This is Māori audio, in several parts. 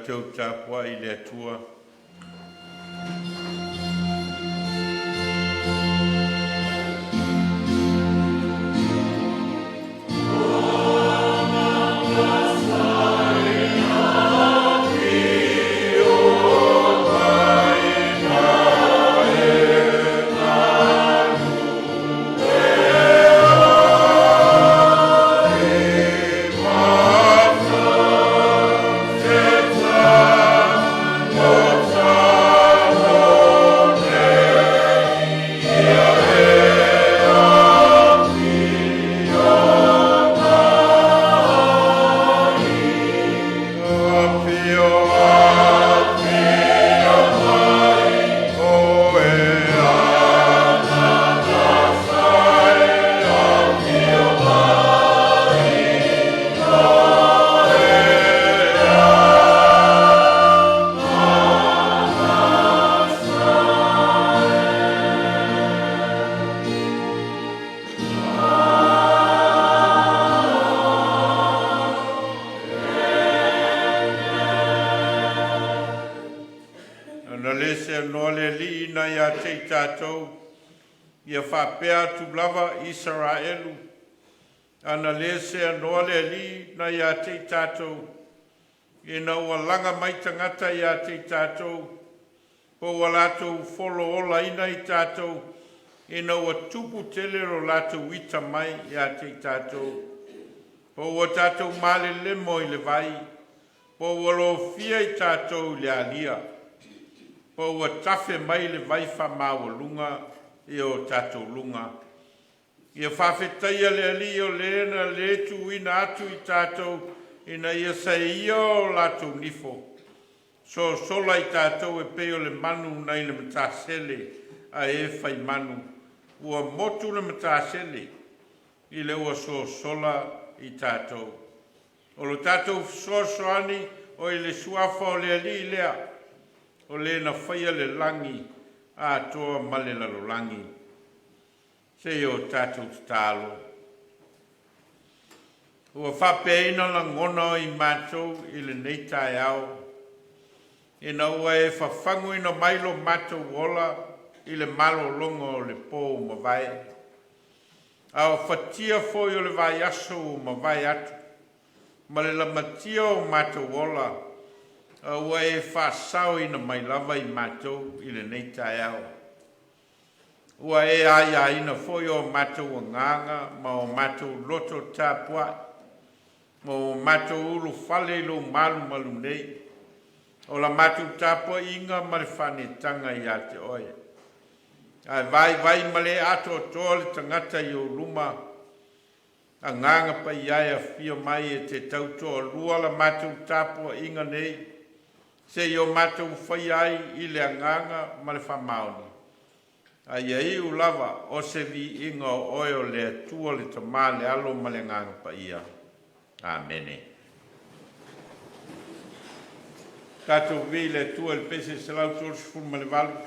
tātou tāpua I le atua. Ia whapea tu lava Israelu. Ana le se anoa le li na ia te tātou. E na ua langa mai tangata ia te tātou. Po wa lātou folo ola ina I tātou. E na ua tupu tele ro lātou ita mai ia te tātou. Po ua tātou male le mo I le vai. Po ua lo fia I tātou le alia. Po ua tafe mai le vai wha maua lunga. I o tātou lunga. Ia whawhetaia le ali o lena le tu ina atu I tātou ina ia sei ia o lātou nifo. So sola I tātou e peo le manu nei le matasele a e whai manu. Ua motu le matasele I le ua so sola I tātou. O lo tātou soani o I le suafa o le ali lea. O le na whaia le langi. A toa male lalolangi. Se o tātou tālo. Ua whapeina la ngona I mātou I le nei tai au. E na ua e whawhangu ina mailo mātou wola I le malo longo o le pō ma vai. A o whatia foi o le vai aso o ma vai atu. Ma le la matia o mātou wola. Ua e whasau ina mai lava I mātou I le nei tai au. Ua e aia ina foi o mātou o nganga ma o mātou loto tāpua. Ma o mātou ulu whale lo malu malu nei. O la mātou tāpua inga ma le whanetanga I a te oe. Ai vai ma le ato o toa le tangata I o luma. A nganga pa iaia fia mai e te tautoa lua la mātou tāpua inga nei. Se yo mātou whai ai I le anganga ma le whamaoni. Ai ai u lava o se vi inga o oe o le atua le tamā le alo ma le nganga pa ia. Amene. Tātou vi le atua le pese se lau tōru sifuru ma le walu.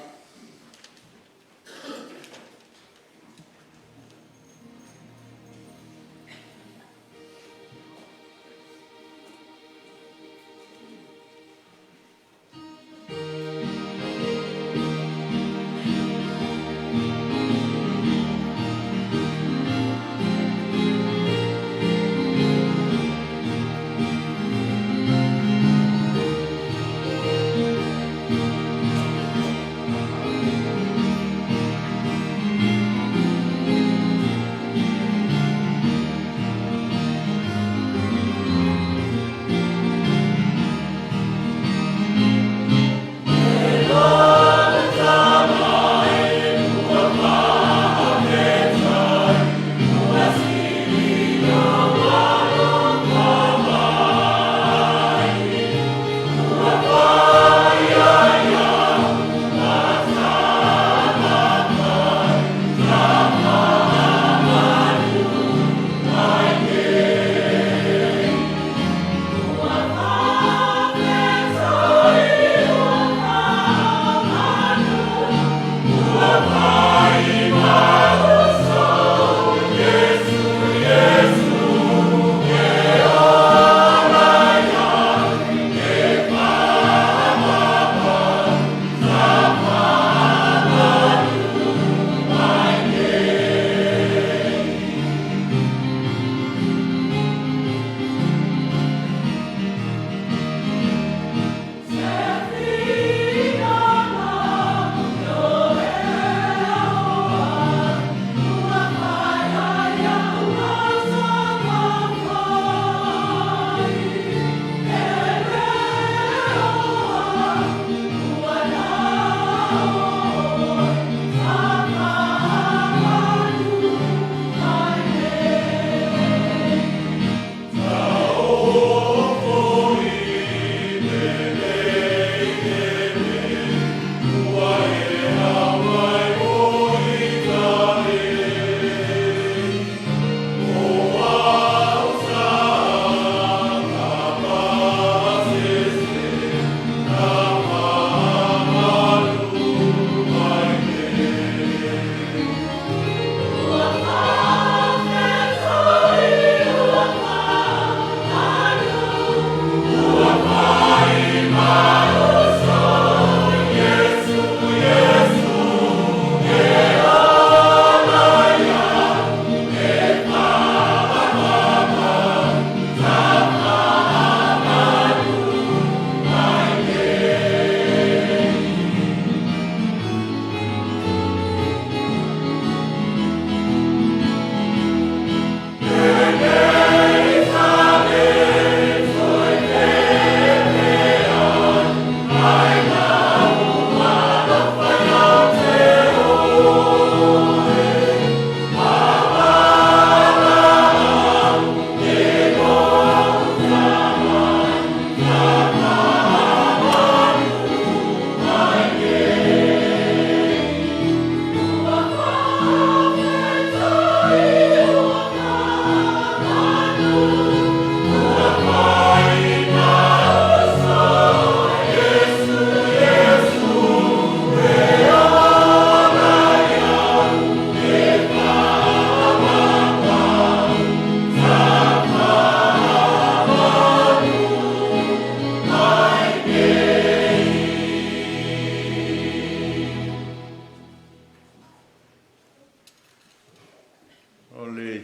o le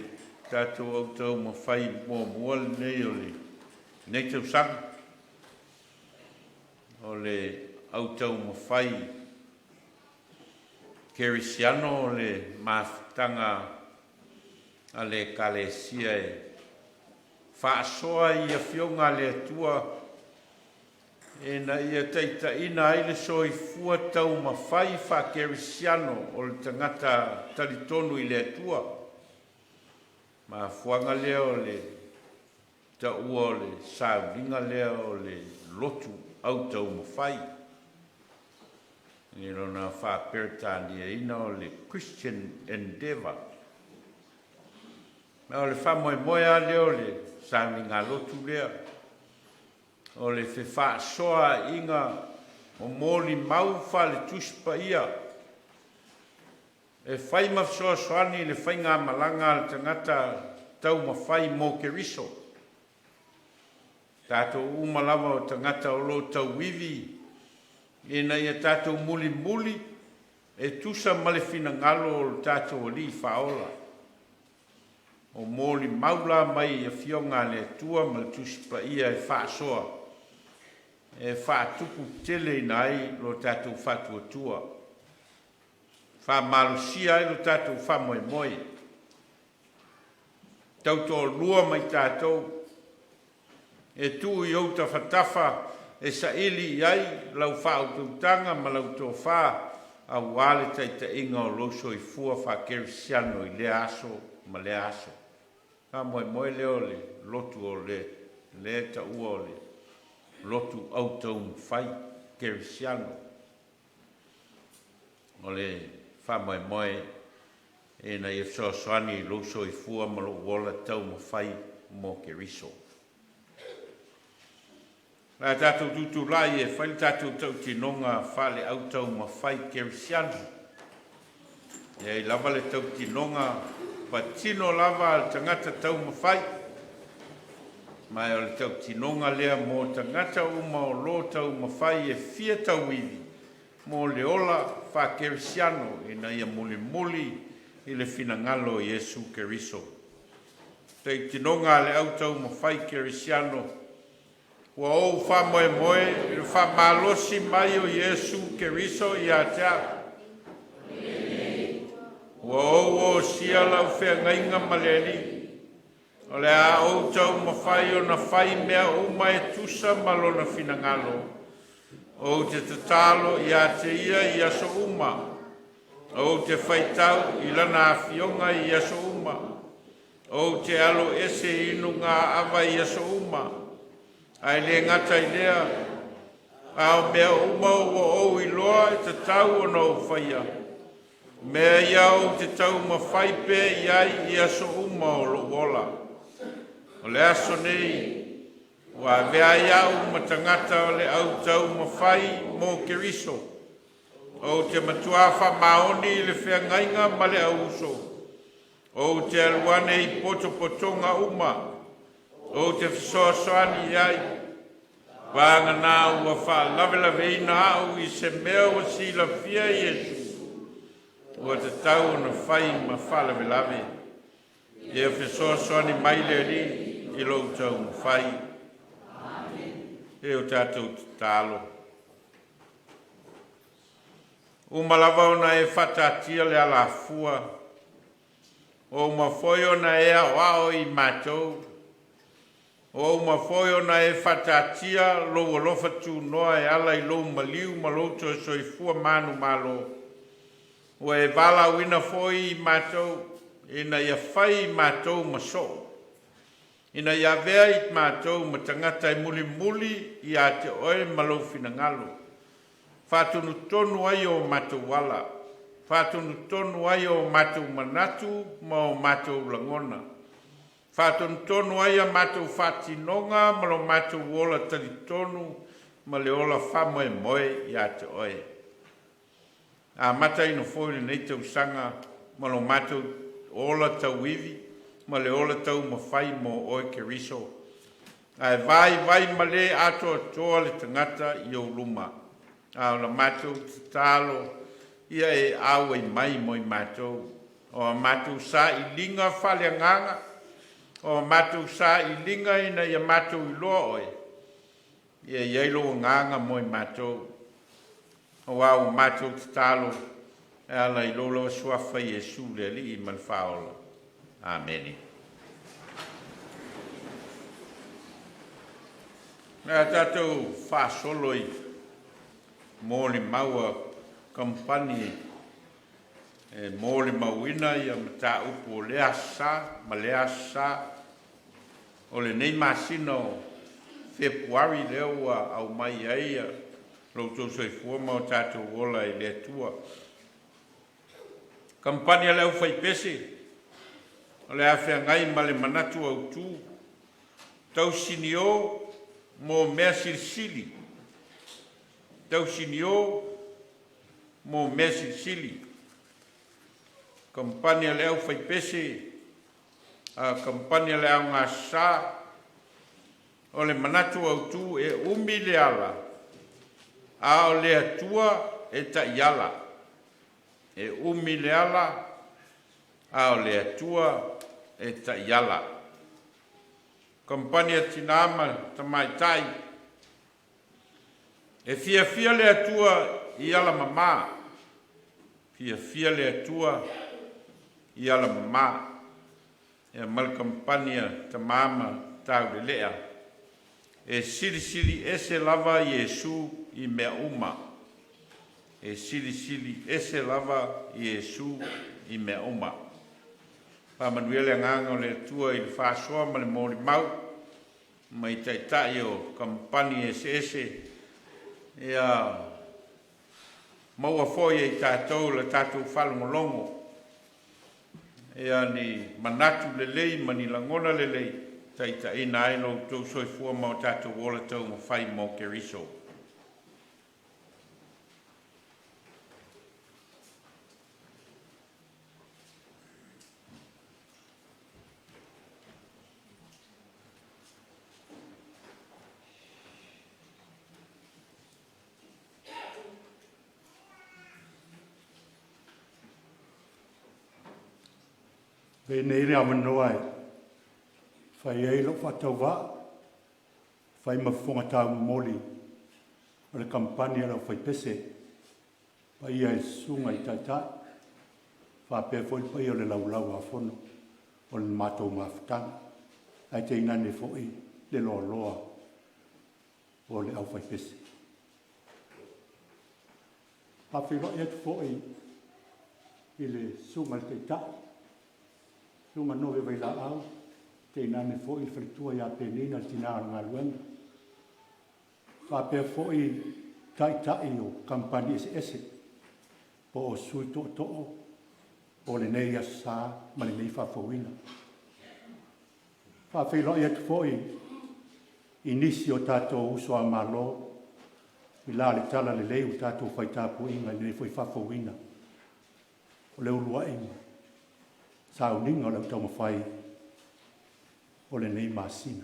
tātou au tau mawhai mua nei o le nei tau sang. O le au tau mawhai kerisiano o le mawhitanga a le kalesia e whaasoa i a whionga le atua e na ia taitaina ai le soifua tau mawhai whakerisiano o le tangata talitonu i le atua. Ma fuanga lea o le taua o le Sauniga lea o le Lotu au tau mawhai. Ni rona whaperetania ina o le Christian Endeavour. Ma o le whamoe a lea o le Sauniga Lotu lea. O le whewha soa inga o mōli mau whale tuspa ia. E whai mawsoa soani le whainga malanga le tangata tau mawhai mō keriso. Tātou umalawa o tangata o lo tau wivi. E na ia tātou muli e tusa malefina ngalo o tātou li whaola. O mōli maula mai e whionga le tua ma le tuspa ia e whaasoa. E whaatuku tele nai lo tātou whatua tua. Whamalusia e lo tātou whamoe. Tau tō lua mai tātou. E tu i outa whatafa e sa ili iai lau whaututanga ma lau tō wha a wale taita inga o loso i fua whakerisiano i le aso ma le aso. Whamoe leo le lotu o le ta ua o le Lotu autou whai kerisiano. O le whamoe e na i soani loso i fua malo wola tau mawhai mō keriso. Nā tātou tutu lai e whai tātou tau tinonga whale autou mawhai kerisiano. E i lava le tau tinonga patino lava al tangata tau mawhai. Mai o le tau tinonga lea mō tangata uma o lo tau mawhai e fia tau iwi. Mō le ola whakerisiano e na ia muli i le finangalo Iesu Keriso. Tei tinonga le au tau mawhai kerisiano. Ua o whamoe i le whamalosi mai o Iesu Keriso i a tea. Ua o sia lau whea ngainga maleli. O le a o tau mawhai o na whai mea uma e tusa malona finangalo. O te tatalo i a te ia i aso uma. O te whaitau i lana a fionga i aso uma. O te alo ese inu ngā awa i aso uma. Ai le ngata i lea. Ao mea uma o i loa e te tau o na o whaia. Mea ia o te tau mawhai pe iai i aso uma o lo wola. O le aso nei, wa vea iau matangata o le au tau mawhai mō keriso. O te matuafa maoni le whea ngainga ma le au uso. O te aluane i potonga uma. O te whasoasoani iai. Wanga nā ua wha lawe ina au i se mea o si la fia Iesu. Ua te tau na whai ma wha lawe. E whasoasoani mai le ri. I lo tau whai. E o tātou tālo. O malawa ona e whatatia le ala fua. O mawhoi ona e ao i mātou. O mawhoi ona e whatatia lo alofa tū noa e ala i lo maliu maloto e soi fua manu malo. O e vala wina foi i mātou. E na ia whai i mātou maso. Ina ia vea i mātou ma tangata i muli i a te oe malo finangalo. Whātunu tonu ai o mātou wala. Whātunu tonu ai o mātou manatu ma o mātou langona. Whātunu tonu ai a mātou whātinonga ma lo mātou wola talitonu ma le ola whamoe i a te oe. A mata ino fōi nei tau sanga ma lo mātou ola tau iwi. Ma le ola tau mawhai mō oe keriso. Ai vai ma le ato atoa le tangata i o luma. A la mātou te tālo ia e awe mai mo i mātou. o mātou sa I linga whaleanganga, o mātou sa I linga ina ia mātou I loa oe. Ia iailo nganga moi mātou. O au mātou te talo, e ala I lolo suafa Iesu le li I manwhaola. Ameni. Nā tātou whāsoloi mō le maua kamupani mō le mauina ia mata upu o lea sa, ma lea sa o le nei masino Februari leo au mai aia Lotu soifua ma o tātou ola I le tua. Kamupani a le Aufaipese o le awhiangai ma le manatu au tū tau sinio mo mea silisili. Tau sinio mo mea silisili. Kamupani a le Aufaipese, kamupani a le Aoga sa, o le manatu au tū e umi le ala, a o le atua e ta'iala. E umi le ala, a o le atua e ta'iala. Kamupani a Tinā ma tama'ita'i. E fia le atua I ala mamā. Fia le atua I ala mamā. E mal kamupani a Tamā ma taulele'a. E sili ese lava Iesu I mea uma. E sili ese lava Iesu I mea uma. Pamanuele nganga o le tua I le whāsoa ma le mōri mau. Mai taʻitaʻi o kamupani eseese. Ia maua foi I tātou le tātou whalongolongo. Ia ni manatu lelei ma ni langona lelei. Taʻitaʻi na e lo tau soifua ma o tātou ola Taumafai mo Keriso. Ve nei rea manoa e. Whai ei lo whatau wā. Whai mawhunga tāu moli. O le kamupani ala Aufaipese. Whai ia e sunga I taitai. Whapea fwoi pai o le laulau a whono. O le mātou mawhutanga. Ai te inane fwoi le loa loa. O le Aufaipese. Hawhiwa e tu fwoi. I le sunga le taitai. Sunga Nove Vailaau, te inane fwoi whalitua ia penina Tinā ngā luenga. Whapea fwoi taʻitaʻi o kamupani eseese, po o sui toʻo o le nei asa ma le nei whawhauina. Whawhiloa atu fwoi I nisi o tātou uso a malo, I la le tala le lei o tātou whaitapu inga le nei fwoi whawhauina. O le ulua inga. Sauniga o le Taumafai o le nei masina.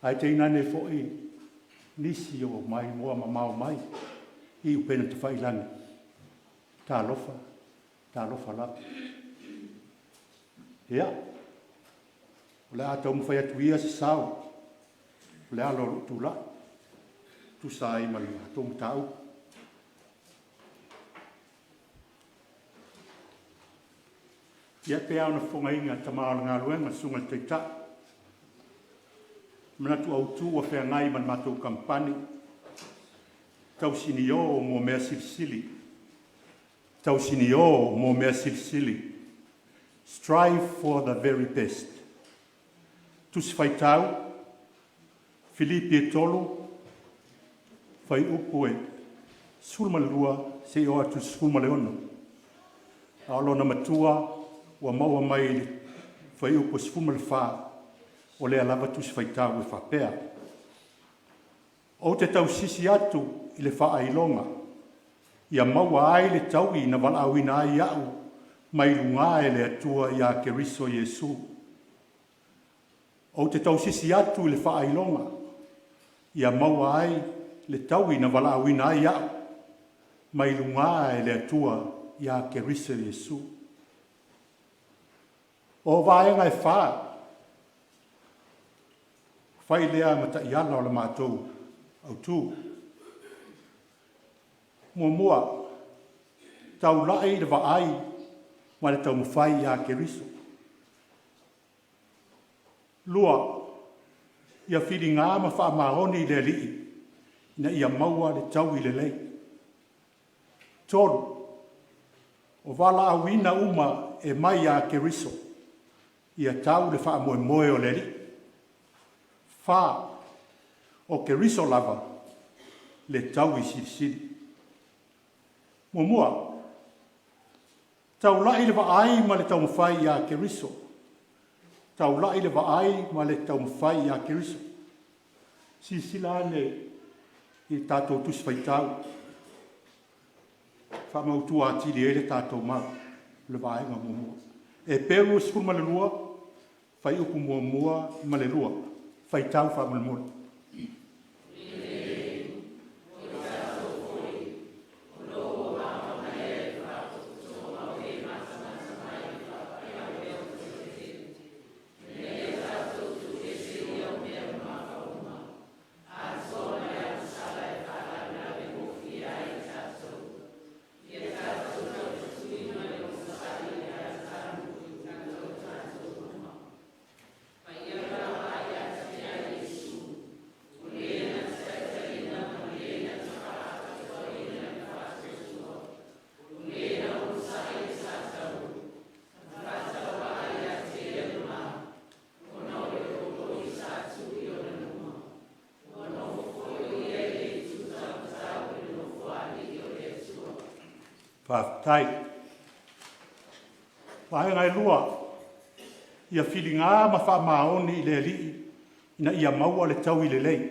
Ai te inane fo'i nisi o mai moa mamao mai I upena te whailani. Tā lofa lapi. Ia, o le a Taumafai atu ia se sao, o le a lolo tula, tu sa I mali a tomu tau. Ia te au na whongainga Tamā ngā luenga sunga te ta. Manatu au tū a whea ngai man mātou kamupani. Tau sini o mō mea silisili. Tau sini o mō mea silisili. Strive for the very best. Tusi whai tau. Filipi e tolo. Whai upu e. Sulma lua se o atu sulma leono. Alo na matua. Wa maua mai whai upo sifuma le wha o lea lava tusi whai tau e whapea. O te tau sisi atu I le wha ailonga. Ia maua ai le tau I na wala awina ai au mai lunga e le atua I a Keriso Iesu. O te tau sisi atu I le wha ailonga. Ia maua ai le tau I na wala awina ai au mai lunga e le atua ia ke riso Iesu. O vaenga e wha, whai lea mataiala o le mātou au tū. Mua, tau lai le vaai, ma le Taumafai ia ke riso. Lua, ia whiri ngā ma wha maoni le lii, na ia maua le tau i le lei. Tolu, o wala awina uma e mai a ke riso, ia tau le wha moe moe o le li. Wha, o ke riso lava, le tau i sirisiri. Mua, tau lai le vaai ma le Taumafai a ke riso. Tau lai le vaai ma le Taumafai a ke riso. Sisila ne i tātou tusi whaitau. Whamautua atili e le tātou mau le vaai ma mua. E peru skul ma le lua, whai upu mua ma le lua. Whaitau whamulmura. Whaftai. Wahenga e lua, ia whiri ngā ma wha maoni i le lii, ina ia maua le tau i le lei.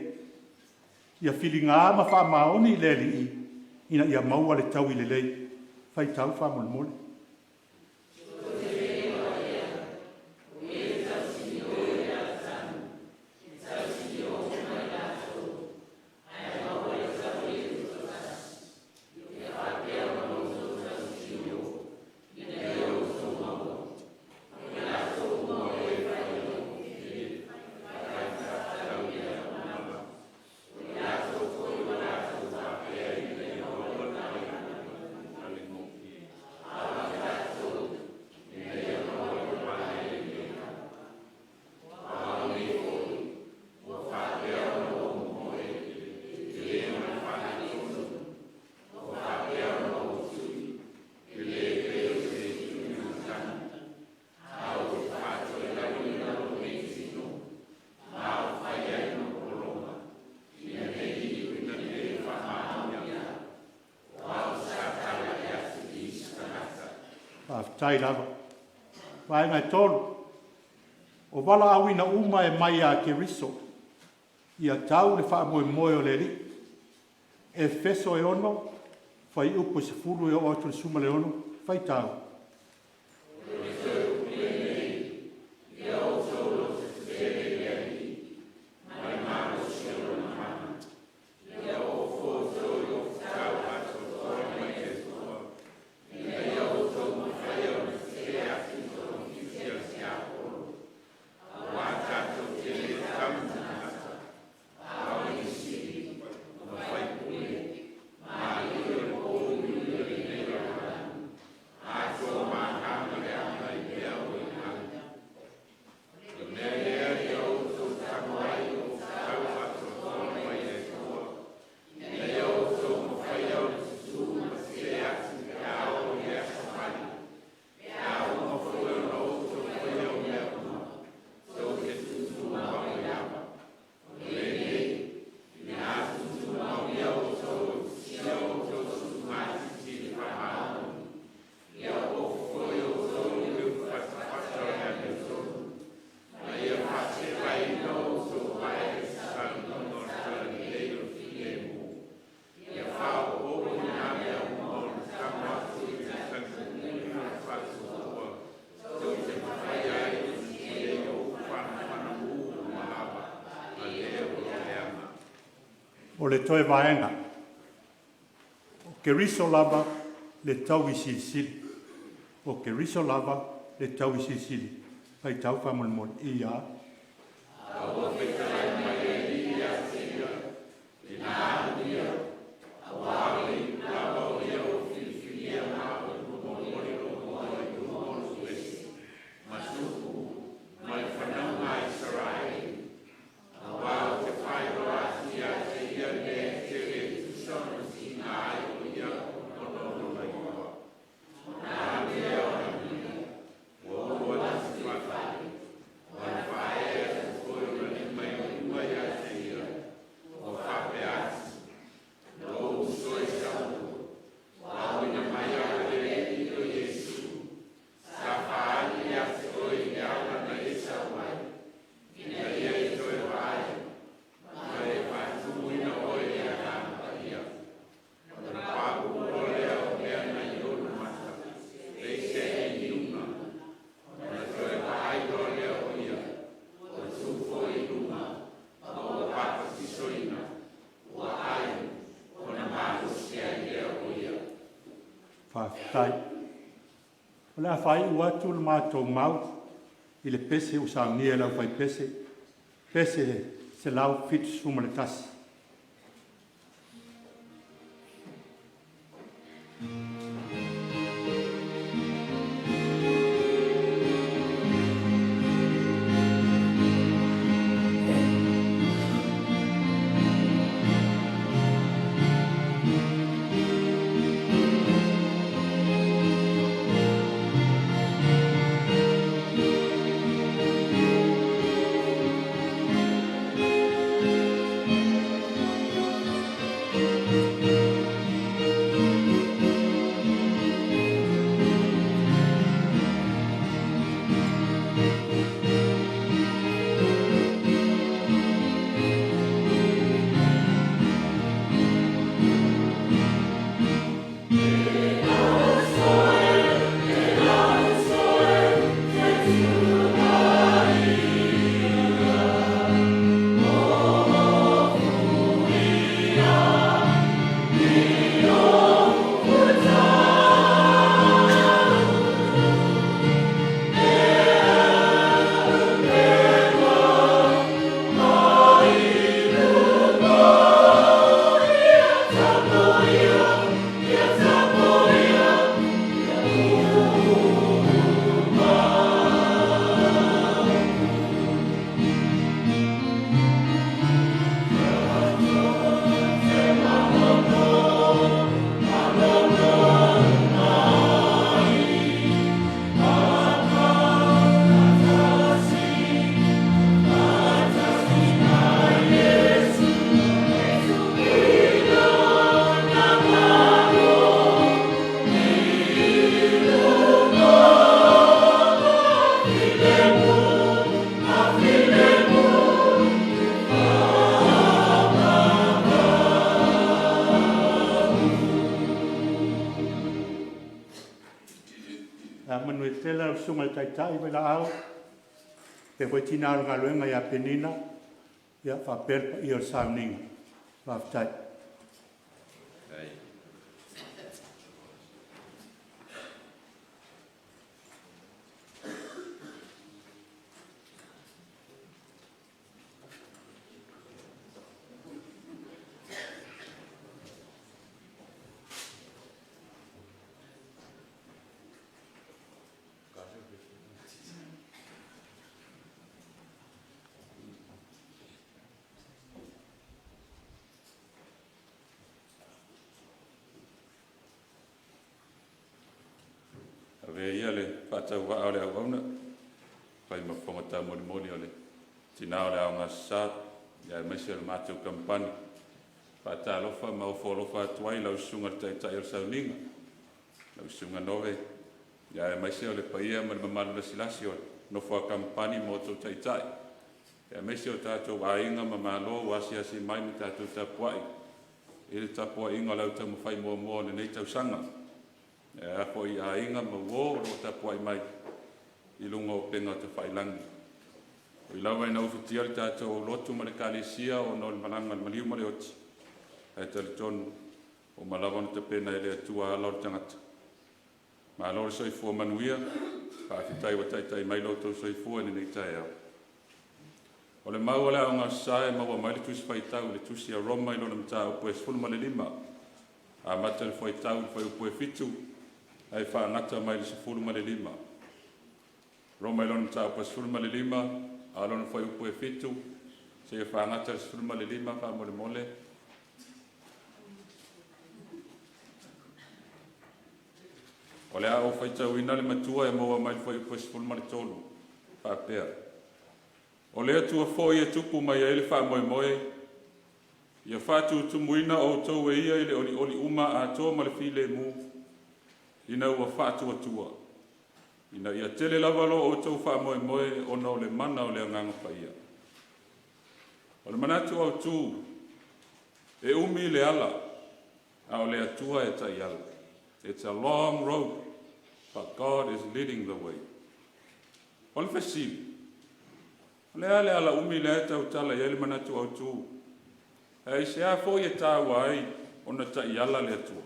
Ia whiri ngā ma wha maoni i le lii, ina ia maua le tau i le lei. Whai tau wha mulmule. Tai lava. Vai ngai tolu. O wala awina uma e mai a ke riso. Ia tau le wha moe moe o le li. E feso e ono. Whai upo se furu e o atu le suma le ono. Whai tau. O le toe vaenga. O ke riso lava, le tau I silisili. O ke riso lava le tau I silisili. Pai tau whamon ia. Tai. O le awhai ua tu le mātou mau I le pese o Sauniga le Aufaipese. Pese se lau fitu suma le tasi. Tele sunga taitai Vailaau. Pe koe Tinā ngā luenga ia penina. Ia whapelpa I o Sauniga. Whaftai. Ave ia le whātau wa ole au auna, whai mawhongata moni ole. Tinā ole Aoga sa, ia maise le mātou kamupani. Whātā lofa, maofo lofa atuai, lau sunga tai o Sauniga. Lau sunga Nove, ia maise ole paia ma le mamalu la silasi ole. Nofo a kamupani mo tau tai. Ia maise o tātou ainga ma malo, wasi mai mi tātou tapuai. Ile tapuai inga lau Taumafai mua le nei tau sanga. A ko I ainga ma wo o tapuai mai I lunga o penga te whailangi. O I lawa ina uwhitia le tātou Lotu ma le kālesia o no le malanga le maliu ma le oti. E tali tonu o malawa na te pena ele atua ala o le tangata. Ma lo le soifua manuia, whaafitai wa taitai mai loto soifua ni nei tae au. O le mau le aonga sae maua mai le tusi whaitau le tusi a Roma ilo na mta upu e sfulma le lima. A mata le whaitau le whai upu e fitu, ai whaangata mai le sfulma le lima. Roma ilo na mta upu e sfulma le lima, a lo na whai upu e fitu, se e whaangata le sfulma le lima, wha mole mole. O le a o whaitau ina le matua e maua mai le whai upu e sfulma le tolu, whaapea. O lea tua fo ia tupu mai ele wha moe moe, ia whātu tumuina o tau e ia ele oli uma a toa ma le while mu, ina ua whātu atua. Ina ia tele lavalo o tau wha moe moe o na o le mana o le anganga paia. O le manatu au tū, e umi le ala, a o le atua e tai ala. It's a long road, but God is leading the way. O le whesili, lea le ala umi le tau tala ia le manatu au tū. Hei se a fo ia tāua ai o na tai ala le atua.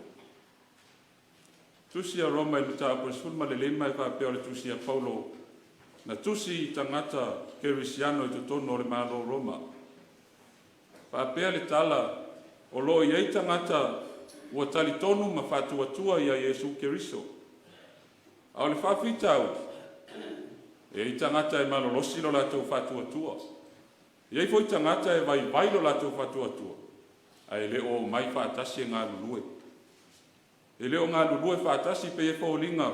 Tusi a Roma ilu tā po sulma le lima e whapea o le tusi a Paulo. Na tusi i tangata kerisiano i tutono o le malo Roma. Whapea le tala o lo i ei tangata ua tali tonu ma whatuatua ia Yesu Keriso. Au le whawhitau. E i tangata e malo losilo la tau whatuatua. E i fo i tangata e vailo la tau whatuatua. Ai le o mai whaatasi e ngā lulue. E le o ngā lulue whaatasi pe e whaulinga.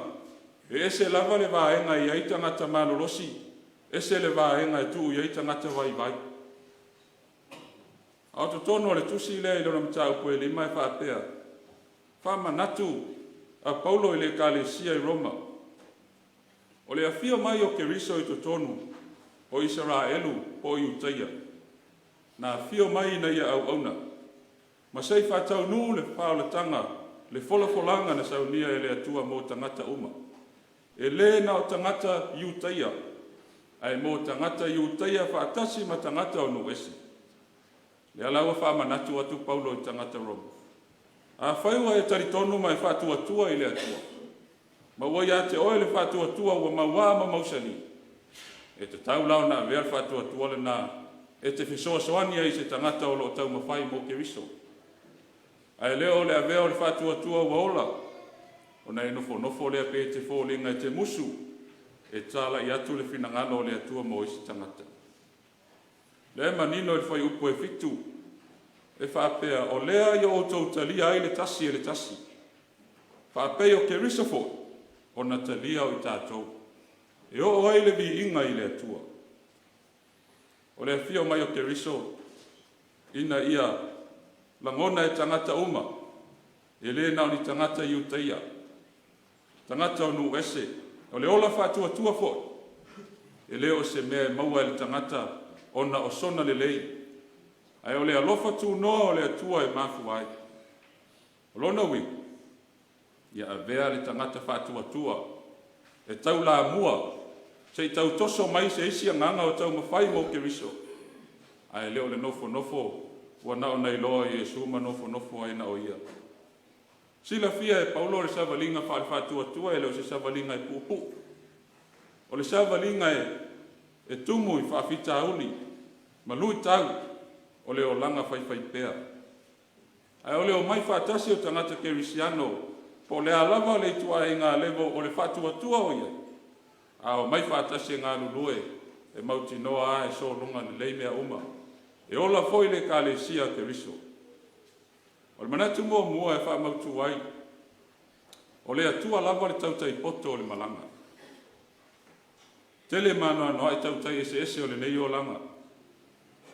E ese lava le vaenga i ai tangata malo losi. Ese le vaenga e tuu i ai tangata vai. Au to tono le tusi le i lona mtau po e lima e whaapea. Whamanatu a Paulo i le kalesia i Roma. O le afio mai o Keriso i tonu, o Israelu po i utaia. Na afio mai na ia au auna. Ma sei whatau nu le whaoletanga, le folafolanga na Sauniga e le atua mo tangata uma. E le na o tangata i utaia, ai mo tangata i utaia whaatasi ma tangata o nuesi. Lealaiauloto whamanatu atu Paulo i tangata Roma. A whaiua e taritonu mai whatuatua i le atua. Ma ua ia te oe le whatuatua ua maua ma mausani. E te taulau na avea le whatuatua le nā. E te whisoa soania i se tangata o lo Taumafai mo Keriso. Ai leo le avea o le whatuatua ua ola. O nei nofo lea pe te fōlinga e te musu. E tala i atu le whinangalo o le atua mo i se tangata. Le manino i whai upu e fitu. E whapea o lea i o tau talia ai le tasi e le tasi. Whapea o Keriso fo. O na talia o i tātou. E o ai le vi inga i le atua. O le fio mai o Keriso. Ina ia langona e tangata uma. E le nao ni tangata i utaia. Tangata o nu ese. O le ola whatua tua fo. E le o se mea maua e le tangata o na o sona le lei. Ai o le alofa tu noa o le atua e mafu ai. O lona wi. Ia avea le tangata whatuatua. E tau la mua. Se tau toso mai se isi a nganga o Taumafai mo Keriso. Ai leo le nofo. Ua nao nei loa i e suma nofo ai na o ia. Sila fia e Paulo le savalinga whatuatua e leo se savalinga e pupu. O le savalinga e tumu i whawhita auli. Ma lui tau. O leo langa whaipea. Ai o leo mai whatasi o tangata kerisiano. Po le alava le tua e ngā levo o le whatuatua o ia. Ao mai whatasi ngā lulue. E mauti noa a e so lunga le leimea uma. E ola foi le kalesia Keriso. O le manatu mua e wha mautu ai. O le atua lava le tautai poto o le malanga. Tele manoa noa e tautai eseese o le nei o langa.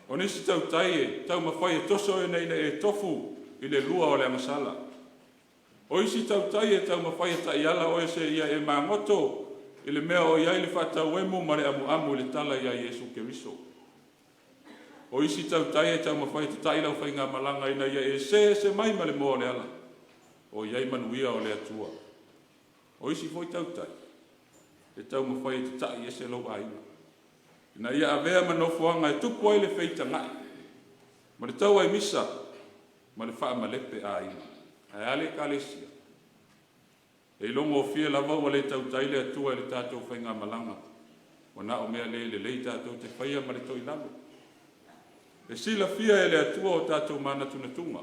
O nisi tautai e Taumafai e toso e nei e tofu i le lua o le amasala. O isi tautai e Taumafai e taiala o ese ia e mangoto i le mea o iai le whatau emu ma le amu le tala ia Yesu Keriso. O isi tautai e Taumafai te tailau whai ngā malanga ina ia e se mai ma le moa le ala. O iai manuia o le atua. O isi foi tautai. E Taumafai te tai e se lau aina. Ina ia avea manofuanga e tupu ai le feita ngai. Ma le tau ai misa. Ma le wha malepe aina. Ai ale kalesia. E longo fia lava ua le tautai le atua le tātou whainga malanga. O na o mea le lei tātou te whaia ma le toi lalo. E sila fia e le atua o tātou mana tunatunga.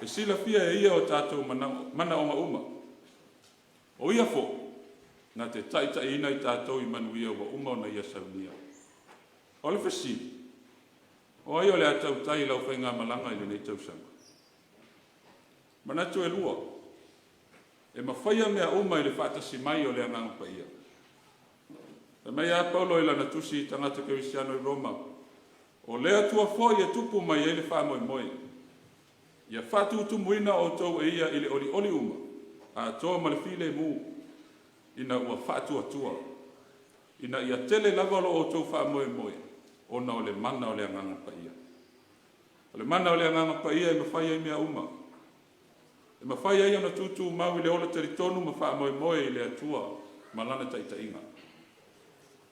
E sila fia e ia o tātou mana oma uma. O ia fo, na te taita'i ina I tātou I manuia wa uma o na ia Saunia. O le whasi, o ai o le atau tai lau whainga malanga I le nei tausanga. Manatu e lua, e mawhaia mea uma I le whātasi mai o le anganga pa ia. E mai a Paulo I lana tusi tangata Kerisiano I Roma, o lea tua foi e tupu mai e le wha moi moi. Ia whātu tumuina o tau e ia I le oli uma, a toa ma le file mu, ina ua whātu atua, ina ia tele lava lo o tau wha moi moi, ona o le mana o le anganga pa ia. O le mana o le anganga pa ia e mawhaia I mea uma. E mawhaia ia na tutu mau I le ola teritonu ma wha moi moi I le atua, ma lana taitainga.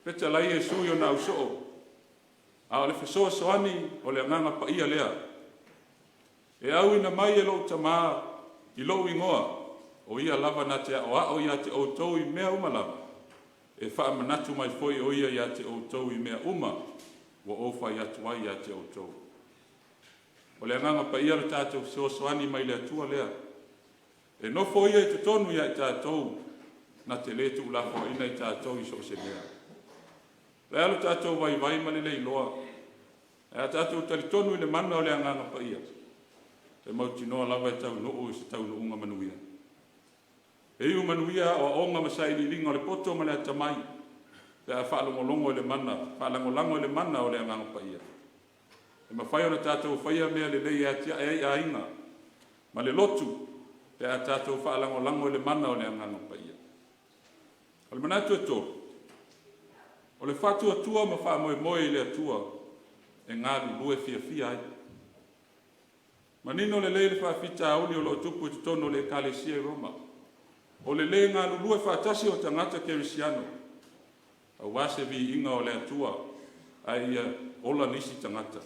Peta lai e sui o na usoo, a o le whesoa soani o le anganga pa ia lea. E au ina mai e lo Tamā I lo ingoa, o ia lava na te o ia te outou I mea uma lava. E wha manatu mai foi o ia te outou I mea uma, wa ofa ia tuai ia te outou. O le anganga pa ia le tātou whesoa soani mai le atua lea. E no foi ia I te tonu ia I tātou, na te le tu lafo ina I tātou I so se mea. Le alu tātou vai ma le loa. E a tātou talitonu I le mana o le anganga pa ia. E mauti noa lava e tau noo I se tau noonga manuia. E iu manuia o onga masai li linga o le poto ma le atamai. Pe a whaalongolongo le mana, whaalangolango le mana o le anganga pa ia. E mawhai ona tātou whaia mea le lei a inga. Ma le lotu, pe a tātou whaalangolango le mana o le anganga pa ia. O le manatu e tō. O le whātua tua ma wha moe moe I le atua, e ngāru lue fia ai. Manino le le whawhita auli o lo tupu I tutono le kalesia I Roma. O le le ngāru lue whātasi o tangata Kerisiano. A wase vi inga o le atua, ai ola nisi tangata.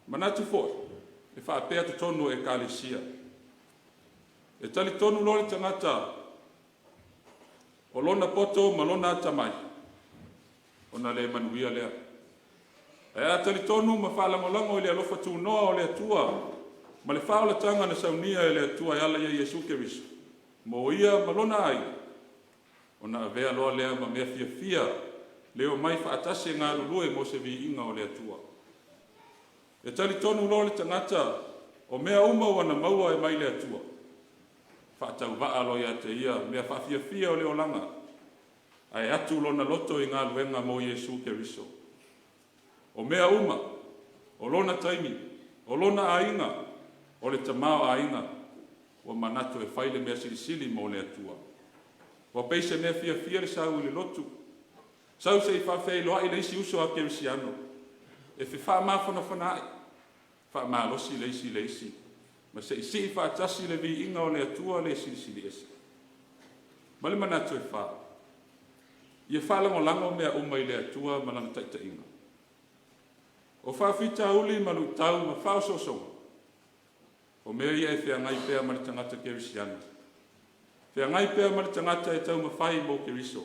Manatu fo, e whaapea tutono e kalesia. E tali tonu lo le tangata, o lona poto ma lona atamai. Ona le manuia lea. E a tali tonu ma whaalangolango I le alofa tu noa o le atua. Ma le whaolatanga na Saunia e le atua e ala ia Iesu Keriso. Mo ia ma lona ai. Ona avea loa lea ma mea fia leo mai whaatase ngā lulue mo se vi inga o le atua. E tali tonu lo le tangata o mea uma wana maua e mai le atua. Whaatau waa lo ia te ia, mea whawhia o le olanga. Ai atu lona loto I ngā luenga mo Iesu Keriso. O mea uma, o lona taimi, o lona ainga, o le Tamā ainga, o manatu e whaile mea silisili mo le atua. O peise mea fia le sau I le lotu. Sau se I whawhei loa I le isi uso a Kerisiano. E whi mawhana whanai. Wha malosi le isi. Ma se isi I whaatasi le vi inga o le atua le silisili ese. Ma le manatu e wha. Ia whalango lango mea uma I le atua malanga taita inga. O whawhita uli malu tau ma whaososonga. O mea ia e whiangai pēr mara tangata Kerisiano. Whiangai pēr mara tangata e Taumafai mo Keriso.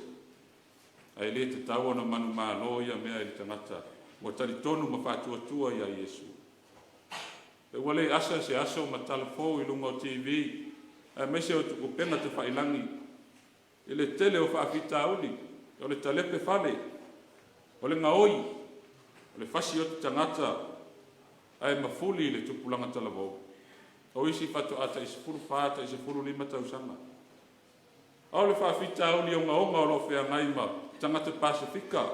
Ai le te tau ana manu maa loia mea e le tangata. Mo tari tonu ma whātua ia Iesu. E wale asa se aso ma talafou I lunga o TV. E mese o tuku penga te whailangi. E le tele o whawhita uli. O le talepe whale. O le ngaoi. O le whasi o te tangata. Ai mafuli le tupulanga talavou. O isi whatu ata I se furu whāta I se furu lima tausanga. Au le whawhita uli o ngaonga o lo whea ngai ma tangata Pasifika.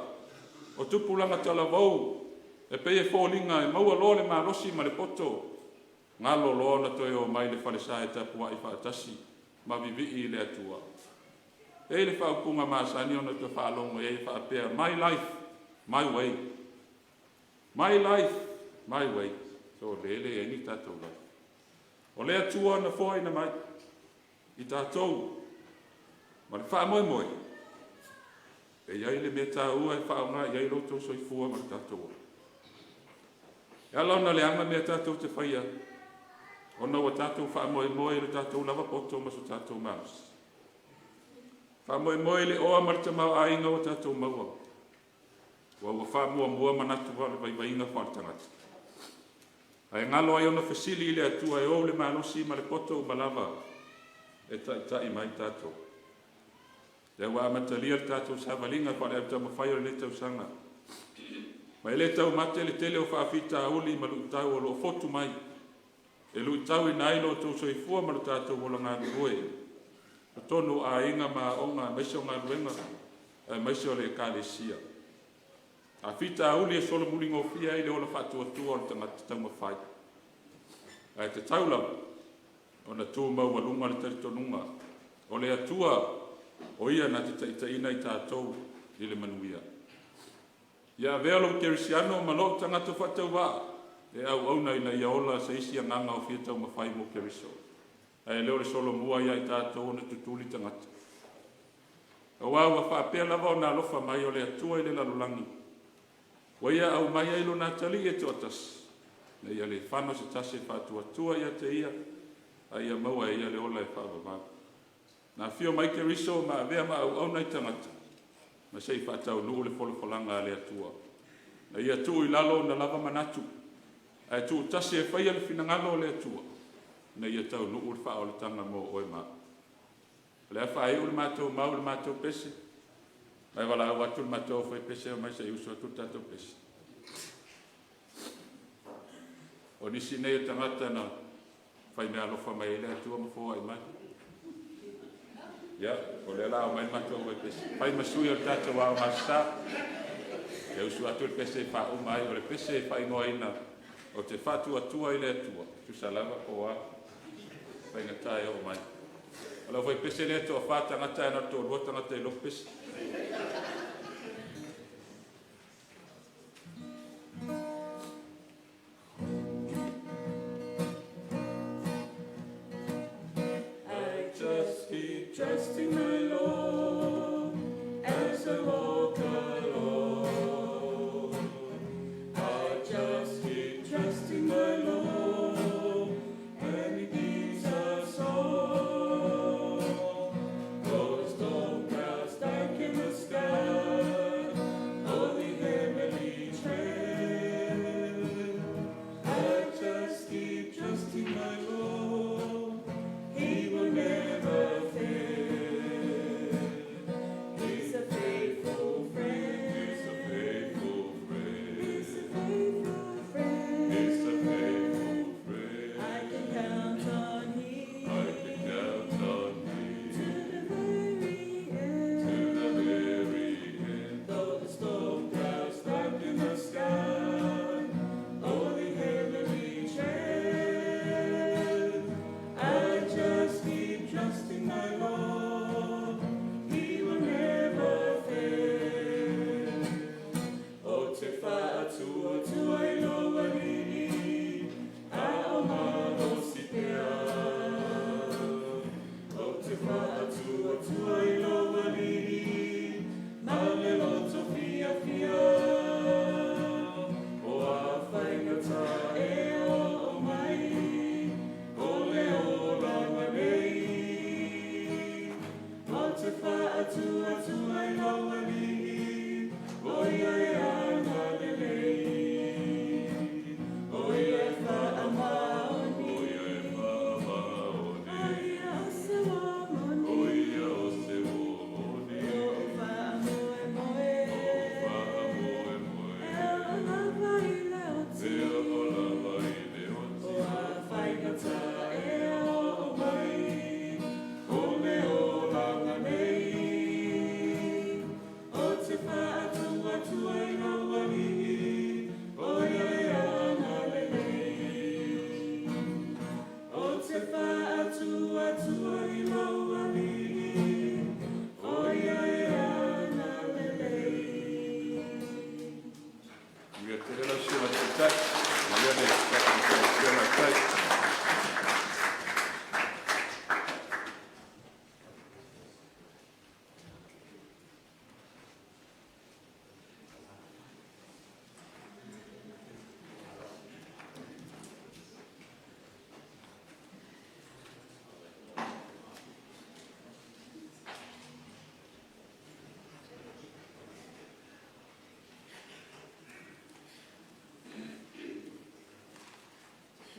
O tupulanga talavou. E pei e fōlinga e maua lo le marosi ma le poto. Ngalo lo na toi o mai le whalesa e tapua I whaatasi. Ma vivi I le atua. E le whaupunga maasani o na te whaalongo e whaapea. My life, my way. My life, my way. So lele e ni tātou lai. O le atua na fōi na mai. I tātou. Ma le whaamoe moe. E iai le mea tā ua e whaonga iai roto soifua ma le tātou. E ala ona le anga mea tātou te whaia. Ona ua tātou whaamoemoe le tātou lava poto ma so tātou maus. Whaamoemoe le oa ma le tamau ainga o tātou maua. Ua whaamua manatu wa le vaivainga whaatangata. Ai ngalo ai ona fesili le atua e o le malosi ma le poto ma lava. E tai mai tātou. Le wa amatalia le tātou savalinga kwa le Taumafai o le tau sanga. Ma le tau mate le tele o whaafita uli ma lu tau o lo fotu mai. E lu tau ina ilo tau soifua ma lu tātou o langa Kuoi. O tonu a inga ma onga maisio ngā ruenga. Maisio le kālesia. A fita uli e solo mulingo fia ile o la whātua tua o le tangata Taumafai. Ai te taulau. O na tū mau alunga le taritonunga. O le atua o ia na te taitaina i tātou i le manuia. Ia vealo kerisiano ma lo tangata whatau wā. E au auna ina ia ola sa isi anganga o fia Taumafai mo keriso. Ai leo le solo mua ia i tātou o na tutuli tangata. O wāua whaapea lava o na alofa mai o le atua i le lalulangi. Wa ia au mai ai lo na tali e totas. Na ia le whano se tase whātua ia te ia. Ai ia maua ia le ola e whaavavā. Na fio mai ke riso ma avea ma au nei tangata. Ma sei whātau nuu le wholawhalanga le atua. Na ia tu i lalo na lava manatu. Ai tu tase e whaia le finangalo le atua. Na ia tau nuu le whao le tanga mo oe maa. Le a whae ule mātou mau le mātou pese. Mai wala au atu le mātou Aufaipese o mai se uso atu tātou pese. O nisi nei o tangata na whai mea alofa mai ele atua ma fōa i mai. Ia, o le ala o mai mātou Aufaipese. Whai masui o tātou au masa. E uso atu le pese e wha umai o le pese e whai ngoa ina. O te whātua atua i le atua. Tu salama o a whai ngatai o mai. Ala foi pese le to fa tangata na to lo tangata lo pese. I just keep trusting my Lord as I walk alone. I just keep trusting my Lord and He gives us all.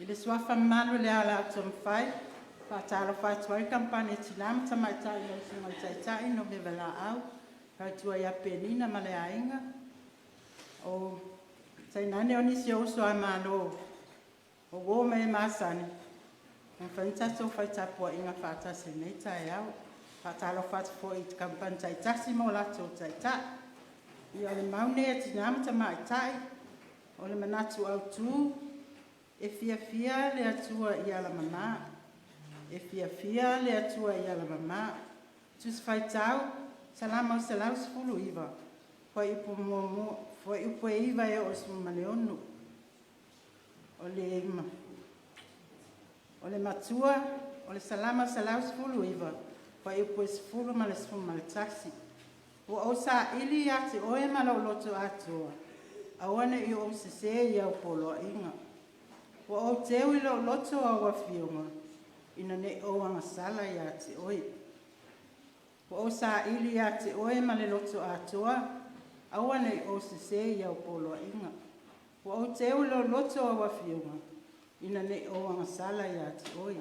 le suafa malu Lealaiauloto Tamafai, Faalaeo faatuai kamupani Tinā tama'ita'i no singa taita'i Nove Vailaau, Hautua ia penina ma le ainga. O tainane o nisi o uso ai malo. O wo me masani. Ang fantasto fai tapua inga fatasi nei tai au. Faalaeo fatu fo i kamupani taitasi mo lato taita'i. Ia le maune e Tinā tama'ita'i. O le manatu au tu. E fia le atua ia la mama. E fia le atua ia la mama. Tus fai tau. Salama o salau sefulu iwa. Foi upu e iwa e o sumaleonu. O le ima. O le matua. O le salama o salau sefulu iwa. Foi upu e sefulu ma le sefulu ma le taksi. O sa ili ati oe ma lo loto atua. Awane i o sese ia o polo inga. O teu i lo loto a wafionga. Ina ne o anga sala i ati oe. O sa ili ati oe ma le loto atua. Awane o sese ia o polo inga. O teu i lo loto a wafionga. Ina ne o anga sala i ati oe.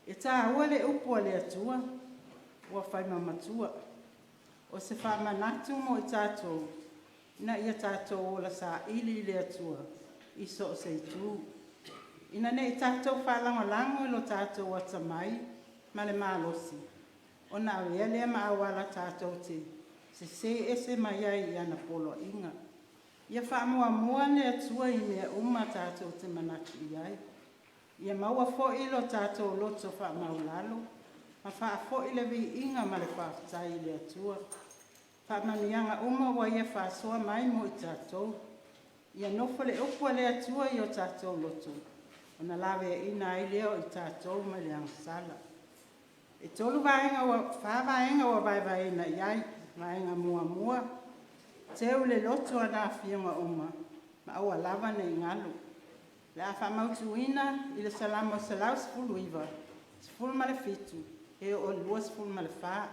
E ta ua le upu le atua. Ua fai mamatua. O se wha manatu mo i tātou. Ina ia tātou o la sa ili le atua. Iso o se tu. Ina ne i tātou whalangolango ilo tātou atamai. Ma le malosi. O na awea lea ma awala tātou te. Se ese mai ai i ana polo inga. Ia wha mua le atua i mea uma tātou te manatu i ai. Ia maua fo ilo tātou loto wha maulalo. Ma wha fo ile vi inga ma le whaatai le atua. Wha manianga uma wa ia wha soa mai mo i tātou. Ia nofo le upua le atua i o tātou loto. O na lawe ina ai leo i tātou ma le angsala. E tolu vaenga wa vaina iai, vaenga mua. Teu le loto ana fionga uma, ma aua lava ne ngalu. Le afa mautuina i le salamo salau sefulu iwa, sefulu ma le fitu, e o lua sefulu ma le faa.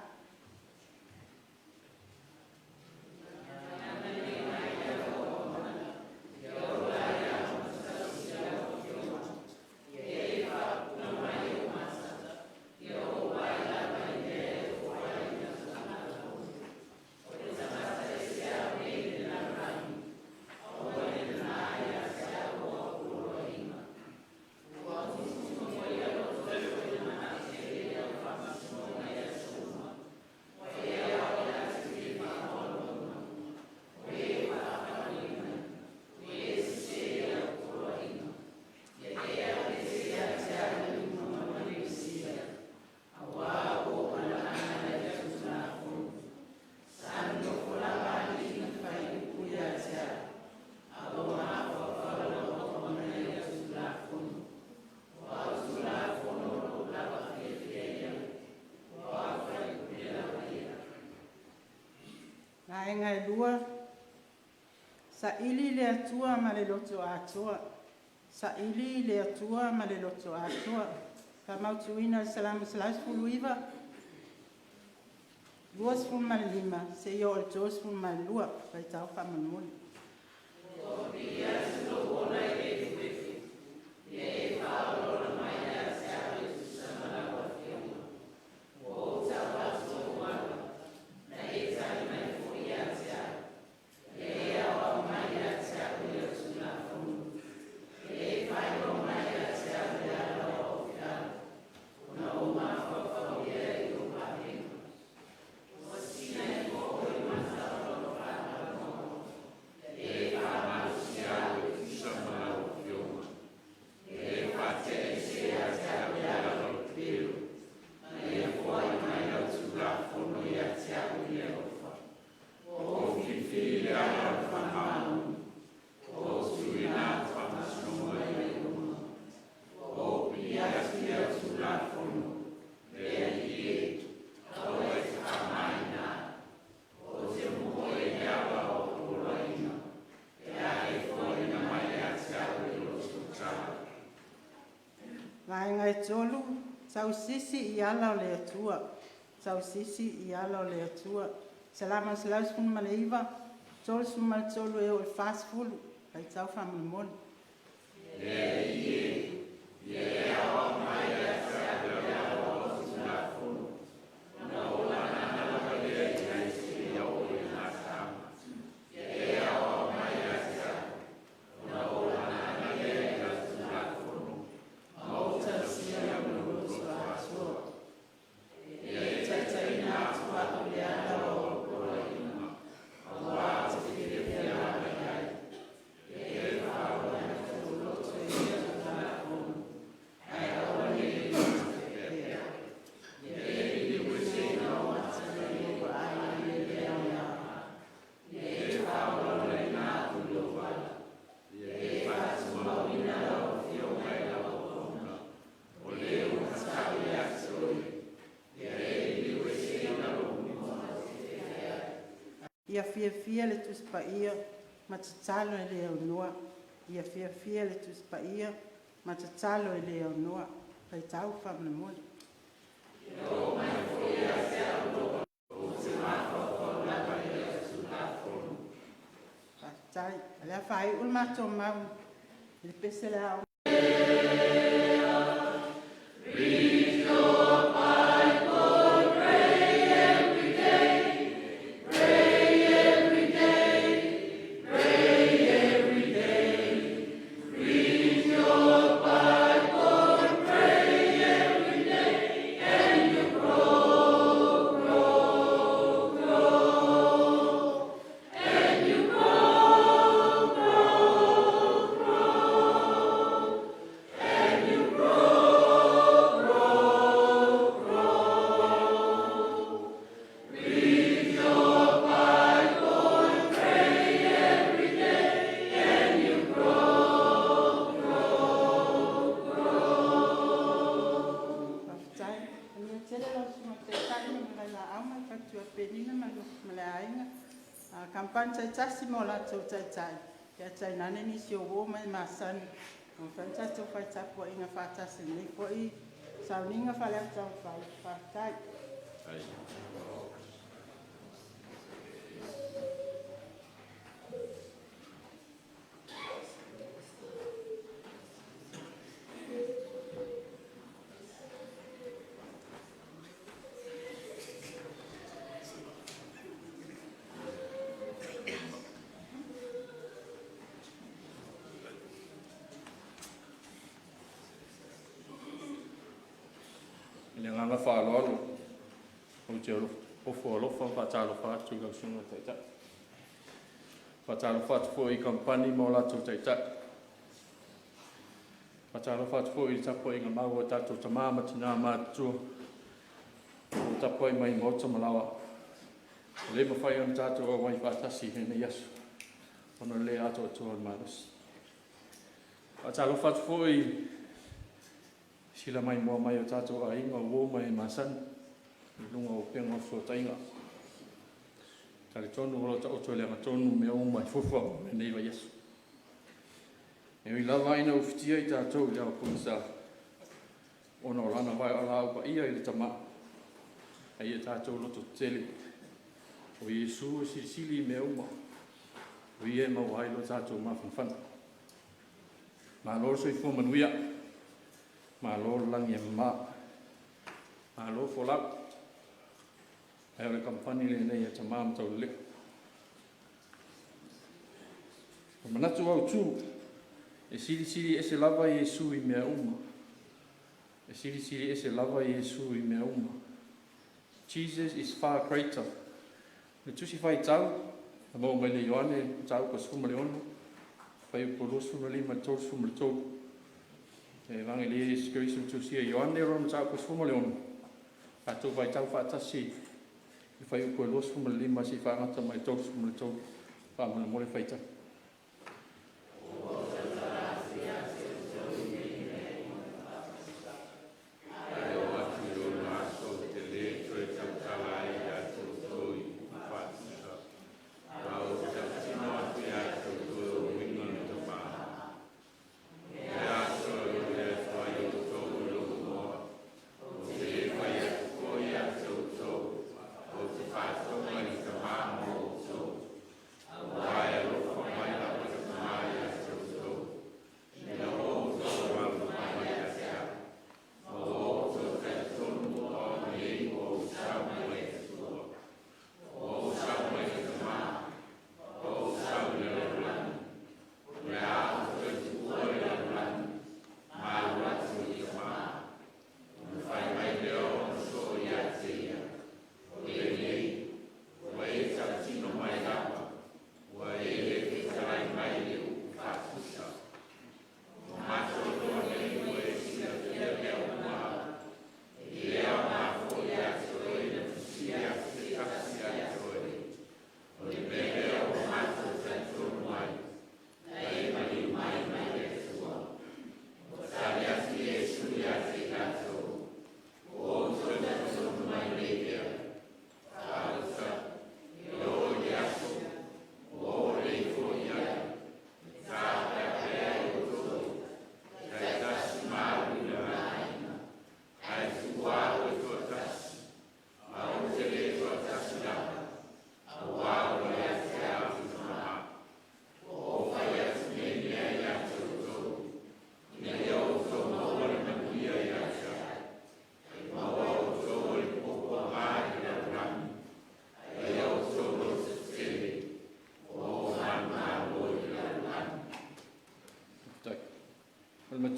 Ngai lua sa ili le atua ma le loto atua sa ili le atua ma le loto atua ka mautuina salamu salas fulu iwa luas fulu ma le lima se yo el tos fulu ma le lua kai tau fa manmoni Vaenga e tolu, sau sisi i ala o le atua. Sau sisi i ala o le atua. Salama salau sfunu ma le iwa. Tolu sfunu ma le tolu e o e fast fulu. Kai tau whamamoni. Ia fia le tuspaia ma tatalo e le aunua. Ia fia le tuspaia ma tatalo e le aunua. Pai tau whamnamoni. Tai, alea whai ulma tō mau. Le pese le au. Tasi mo la tau tai. Kia tai nane ni si o mai masani. Mo fanta tau fai tapo inga fatasi ni po I Sauniga Faalaeo tau fai fatai. Nganga Faalaeo o te ofo alofa whatalo whātu kau sunga teita. Whatalo whātu fo I kamupani mo lato teita. Whatalo whātu fo I tapo I ngā maua tātou Tamā ma Tinā mātua. O tapo I mai mota malawa. Le mawhai on tātou o wai whātasi hene yasu. Ono le ato atua maras. Whatalo whātu fo I sila mai mua mai o tātou a inga o mai masan. Lunga o penga o sotainga. Tari tonu o ta otoleanga tonu me o mai fufua me neiwa Yesu. E ui lava ina ufitia I tātou I au punsa. Ono lana Vailaau Paia'aua I le Tamā. Ai e tātou loto tele. O Iesu sili me uma. O I e mawai lo tātou mawhanwhana. Ma lor soi fumanuia. Ma lor langi e ma. Ma lor folau. Ai o le kamupani le nei e Tamā ma taulele'a. O manatu au tū. E sili ese lava Iesu I mea uma. E sili ese lava Iesu I mea uma. Jesus is far greater. Le tusi fai tau. A mo mai le Ioane tau ka sfuma le ono. Fai upo lo sfuma lima tau sfuma le tau. E vangi le Jesu Kristo tusi e Ioane ron tau ka sfuma le ono. A tau fai tau whaatasi. I fai upo lo sfuma lima si whaangata mai tau sfuma le tau. Whaamana mole fai tau.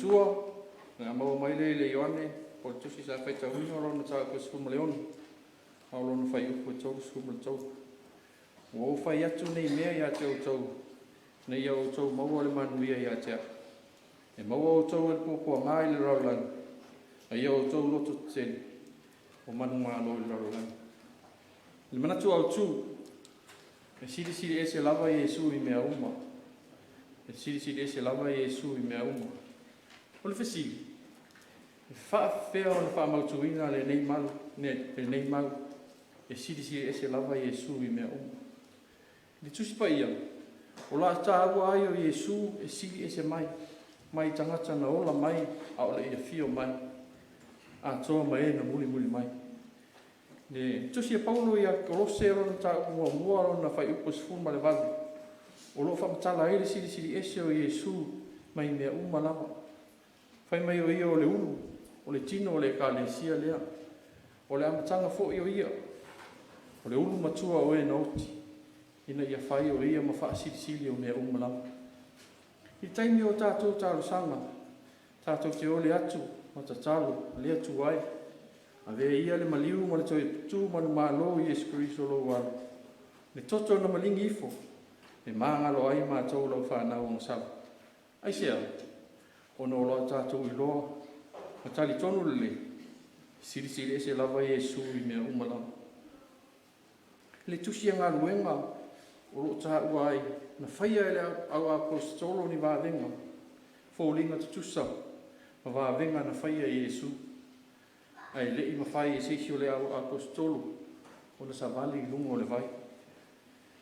tua, ngā maua mai le Ioane, po tusi sa whaita uino rona tā ko sifuma leona. Aolona whai upu tau, sifuma tau. O whai atu nei mea ia te o tau. Nei au tau maua le manuia ia te a. E maua o tau e kua ngai le raulang. A ia o tau loto tene. O manu ngā lo le raulang. Le manatu au tū. E siri e se lava Iesu I mea uma. E siri e se lava Iesu I mea uma. O le whesiri. E wha whea o le wha mautuina le nei mau. Le nei mau. E siri e se lava Iesu I mea uma. Le tusi pa ia. O la tāua ai o Iesu e siri e se mai. Mai tangata na ola mai. A o le ia fio mai. A toa mai e na muli mai. Le tusi e paulo ia kolose ro na ta mua ro na fai upo sifun ma le vale. O lo fa matala ele siri ese o Iesu mai mea uma lava. Fai mai o ia o le ulu, o le tino o le kalesia lea. O le amatanga fo i o ia. O le ulu matua o e na oti. Ina ia fai o ia ma faa siri o mea uma lava. I taimi o tātou tālu sanga. Tātou te ole atu, ma tatalo, le atu ai. Ave ia le maliu ma le toi tu ma le malo Yesu Kristo lo wa. Le toto na malingi ifo. E mangalo ai ma tau lo fa na on sa. Ai sia. Ono lo tatu I lo. Ma tali tonu le. Siri se lava Yesu I me umala. Le tusi nga luenga o lo ta uai na faia ele au apostolo ni va venga. Fo linga tusa. Ma va venga na faia Yesu. Ai le I mawhai eseese o le apostolo o na savali I lungo o le vai.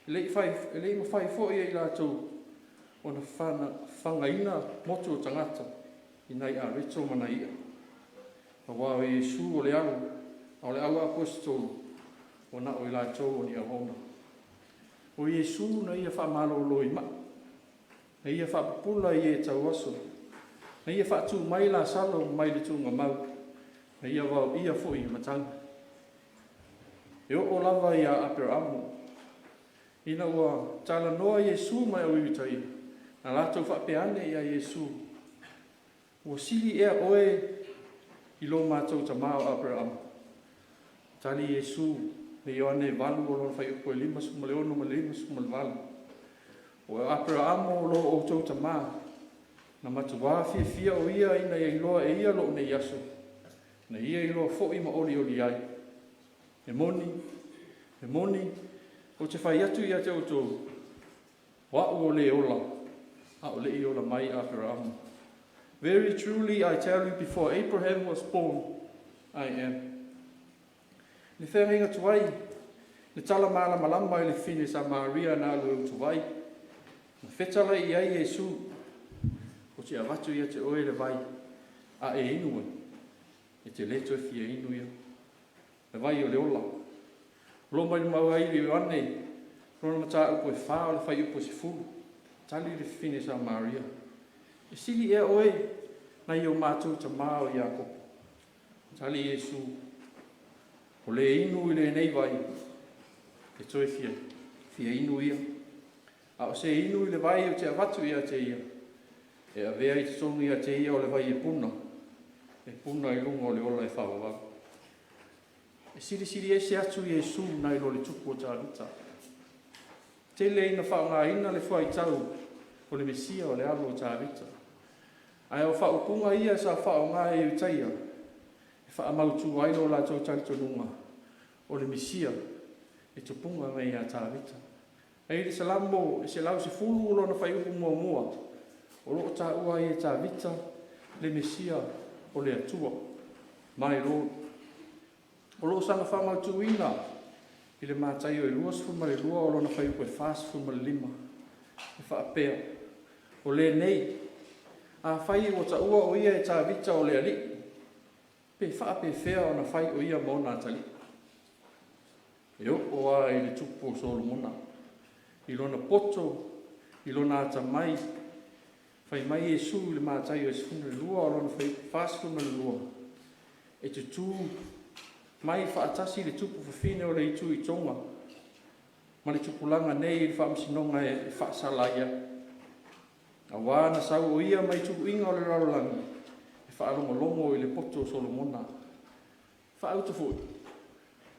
Le I mawhai fo I lātou o na whangaina motu o tangata I nei a reto mana ia. Ma wā o Iesu o le au apostolo o na o I lātou o ni a hona. O Iesu na ia whamalo lo I ma. Na ia whapapula I e tau aso. Na ia whatu mai la salo mai le tunga mau. Na ia wau ia fo I matanga. E o lava ia Abraham. Ina ua tala noa Iesu mai au iutai. Na lātou whapeane ia Iesu. Ua sili ea oe I lo mātou Tamā o Abraham. Tali Iesu me Ioane valu o lona whai upo e 5 suma leono ma 5 suma le valu. O Abraham o lo o tau Tamā. Na matuwa fia o ia ina ia iloa e ia lo ne yasu. Na ia I loa fo I ma oli ai. E moni, o te whai atu ia te autou. Wa o le ola, a o le I ola mai Abraham. Very truly I tell you, before Abraham was born, I am. Le whenga tuai, le tala mala malama I le fine sa Maria na alu tuai. Na whetala I ai Iesu, o te avatu ia te oe le vai, a e inua. E te leto e fia inu ia. Le vai o le ola. Lo mai mau ai le ane. Rona mata upo e whao le whai upo se fulu. Tali le fine sa Maria. E sili ea oe. Na I o mātou Tamā o Iakob. Tali Iesu. O le inu I le nei vai. E toe fia. Fia inu ia. A o se inu I le vai o te avatu ia te ia. E a vea I te tonu ia te ia o le vai e puna. E puna I lunga o le ola e whawawau. E siri e se atu Iesu nai lo le tupu o tāwita. Tele ina whaunga ina le whai tau o le Mesia o le alo o tāwita. Ai o whaupunga ia sa whaunga e utaia. E whaamautu aino la tau talitonunga o le Mesia e tupunga mai a tāwita. Ai le salamo e se lau se fulu o lona whai upu mua. O lo ta ua e tāwita le Mesia o le atua, mai lo. O lo sanga whamautu ina, I le mātai o e 2 o lona whai upo e 5. E whaapea. O le nei, a whai o ta ua o ia e tā vita o le ali. Pe whaape whea o na whai o ia mo nā tali. E o a I le tupu o Solomona. I lona poto, I lona ata mai. Whai mai Iesu le mātai o e 2 o lona whai 5. E te tū mai whaatasi le tupu whawhine o le itu I tonga. Ma le tupulanga nei I whaamsinonga e whaasalaia. A wāna sau o ia mai tupu inga o le raulangi. whaalongolongo i le poto Solomona. Whaauta fui,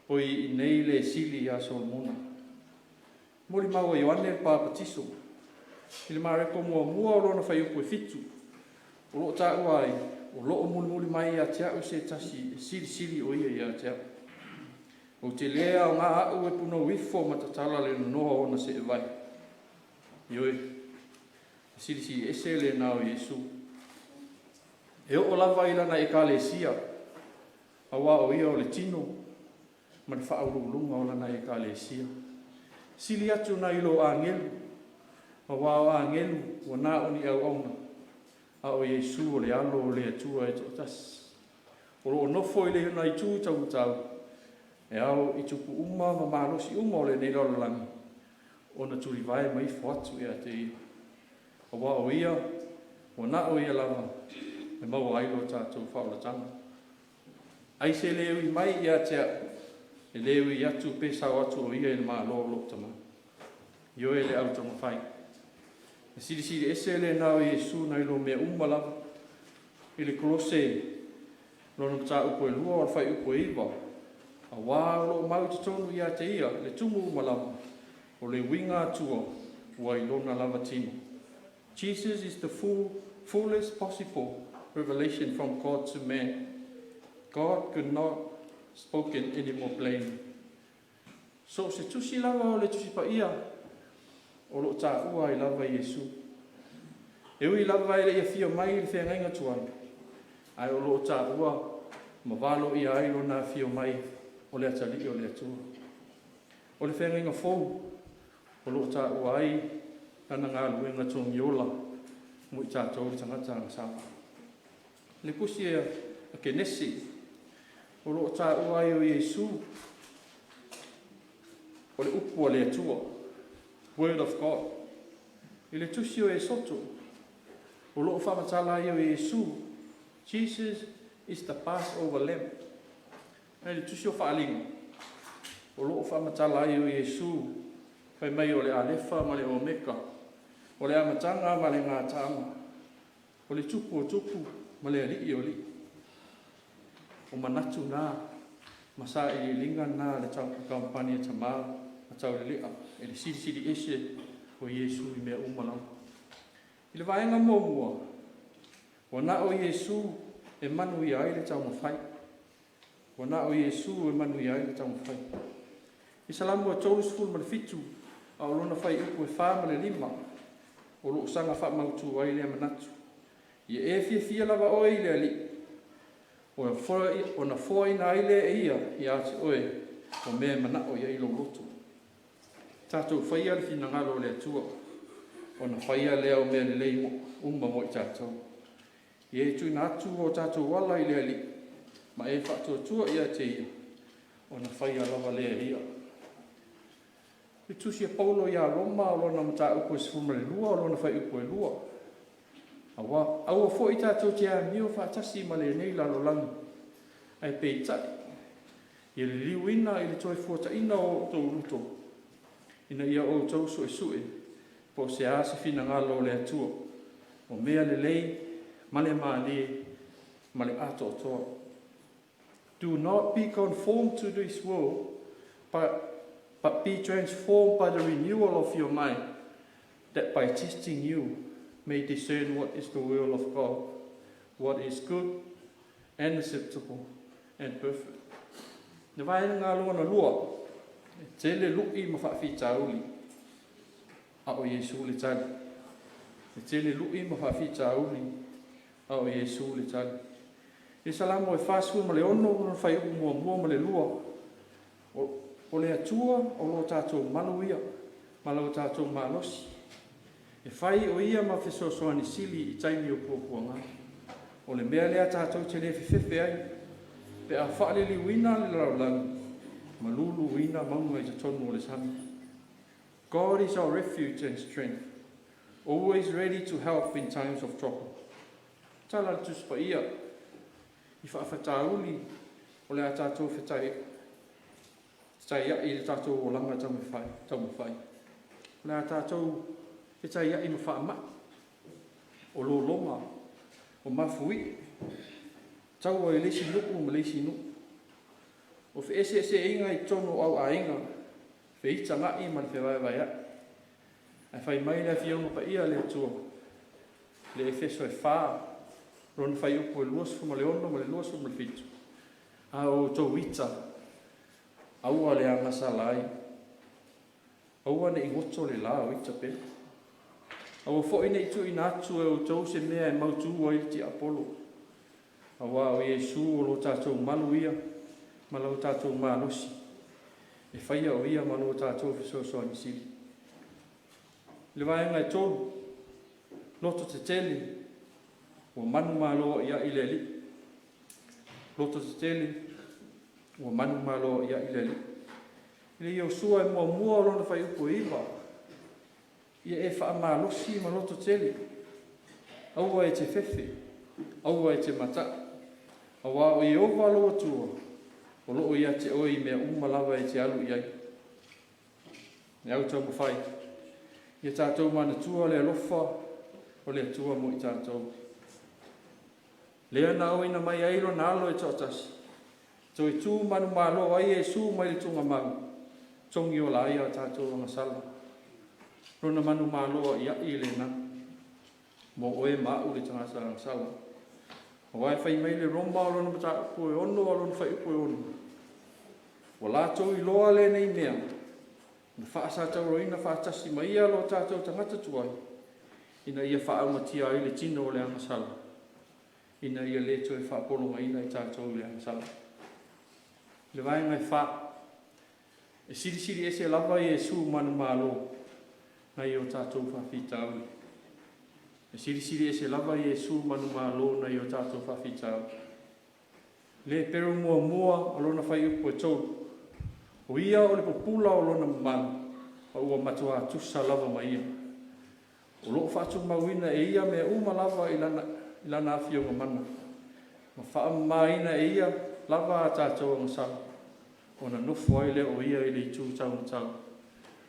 poi i nei le sili a Solomona. Mori maua Ioane Pāpatiso, i le mareko mua o lona whai upo e fitu. O loo tā uai, o loo muli mai a te au se tasi, sili o ia i a te au. O te lea o ngā au e puno wifo matatala le noa ona se e vai. Ioi, sili ese le nao Iesu. E o lava i lana e ka le sia, a wā o ia o le tino, ma le whaurulunga o lana e ka le sia. Sili atu na ilo a ngelu, a wā o a ngelu, o nā oni au auna, a o Iesu o le alo o le atua e totas. O lo nofo i le huna i tū tau tau, e au i tupu uma ma mālosi uma o le nei lololangi, o na turi vai mai foatu e a te ia. A wā o ia, o nā o ia lava, e mau ailo tātou whaulatanga. Ai se leo i mai i a tea, e leo i atu pesa o atu o ia i le maa lo Tamā. Io e le au Taumafai. E siri ese le nao Iesu na ilo mea lava, i le kolose, lono tā upo e lua o whai upo e iwa. A wā lo mau te tonu i a te ia, le tumu lava, o le winga atua, ua i lona lava tino. Jesus is the fullest possible revelation from God to man. God could not spoken any more plainly. So se tusi lava o le tusi pa ia, o lo tā ua i lava Iesu. E ui lava i le ia fia mai le whea ngainga tuan. Ai o lo tā ua, ma walo i ai lo nā fia mai o le atali o le atua. O le whea ngainga fōu, o lo tā ua ai, ana ngā luenga tōngi ola, mo i tātou i tangata ang sāma. Le kusi e a kenesi, o lo tā ua ai o Iesu, o le upu o le atua, Word of God. I le tusi o e soto, o lo whamatala ai o Iesu, Jesus is the Passover lamb. Ai le tusi o whaalinga, o lo whamatala ai o Iesu, kai mai o le alefa ma le omeka, o le amatanga ma le ngā tanga, o le tupu o tupu ma le ali o li. O manatu nā, masa i le linga nā le kamupani e Tamā, a taulele'a, e le siri ese o Iesu i mea umalau. I le vaenga mōmua, o nā o Iesu e manu i ai le Taumafai. O nā o Iesu e manu i ai le Taumafai. I salamu a tōru sifuru ma le fitu, a o lona whai upu e whā ma le lima, o lo sanga wha mautu ai le manatu. I e fia lava oe i le ali, o na fōa ina ai le ia i ati oe, o mea mana o ia i lo Lotu. Tātou whaia le fina ngalo le atua, o na whaia lea o mea le lei umma mo i tātou. I e tui na atu o tātou wala i le ali, ma e whātua tua i a te ia, o na whaia lava lea ia. I tusi e paulo i a Roma, o lona mata upo e sifuma le lua, o lona whai upo e lua. Aua fo i tātou te a mio whātasi ma le nei lalo langi, ai pei tai. I le liuina i le toi fuata ina o tō ruto, ina ia o tau so e sue, po se ase fina ngalo le atua, o mea le lei, male maale, male ato toa. Do not be conformed to this world, but be transformed by the renewal of your mind, that by testing you may discern what is the will of God, what is good and acceptable and perfect. Ne vai ngā lona lua, tele lu'i ma whaafi tauli, a o Iesu le tali. Tele lu'i ma whaafi tauli, a o Iesu le tali. E salamo e whāsua ma le ono, ma whai mua ma le lua, o le atua o lo tātou manuia, ma lo tātou malosi. E whai o ia ma whesosoani sili i taimi o puapuanga. O le mea lea tātou te le whiwhiwhi ai, pe a whaalili wina le laulangi, ma lulu wina maunga i te tonu o le sami. God is our refuge and strength, always ready to help in times of trouble. Tala le tuspa ia, i whaafatauli o le a tātou whetai, tai ia i le tātou o langa Taumafai. Le a tātou e tai ia i ma whaama, o lo longa, o mafui, Tau ai lesi nuku ma lesi nuku. O fe eseese inga I tono au ainga. Fe ita ngai ma fe vai a. Ai fai mai le fiona pa ia le tua. Le efeso e fa. Ron fai upu e luas fu ma le ono ma le luas fu ma le fitu. A o tau ita. Aua le anga salai. Aua ne ingoto le la o ita pe. Aua fo ina itu ina atu e o tau se mea e mautu wa iti Apollo. Awa o Iesu o lo tātou malu ia, ma lo tātou mālosi. E whaia o ia ma lo tātou fisosoa ni sili. Le vaenga e tōru, loto te tele, o manu malo ia I le li. Loto te tele, o manu malo ia I le li. Ile Iosua e mua o lona whai upo iwa. Ia e wha mālosi ma loto tele. Aua e te fefe, aua e te mata. Awa o Iova loa tua, o loo ia te oi mea umalawa e te alu iai. Ne au Taumafai, ia tātou mana tua le alofa, o le tua mo I tātou. Lea na oina mai ailo na alo e tōtasi. Tō I tū manu malo ai e sū mai le tunga mau, tongi o la ia tātou anga sala. Rona manu malo ia I le na, mo oe mau le tangasa anga sala. O ai fai mai le roma o lona mata upo e ono o lona fai upo e ono. O lātou I loa le nei mea. Na whaasa tau roina whaatasi ma ia lo tātou tangata tuai. Ina ia whaamatia I le tino o le angasala. Ina ia le to e whaapolonga ina I tātou le angasala. Le vai ngai wha. E siri ese lava I Iesu manu malo. Na I o tātou whawhitaui. E siri e se lava Iesu manu malo na I o tātou whawhitau. Le pero mua o lona whai upo e tōru. O ia o le popula o lona manu. O ua matua tusa lava ma ia. O loo whaatu mawina e ia mea uma lava I lana awhionga mana. Ma wha maina e ia lava a tātou angasala. O na nofu ai le o ia I le tū tau na tau.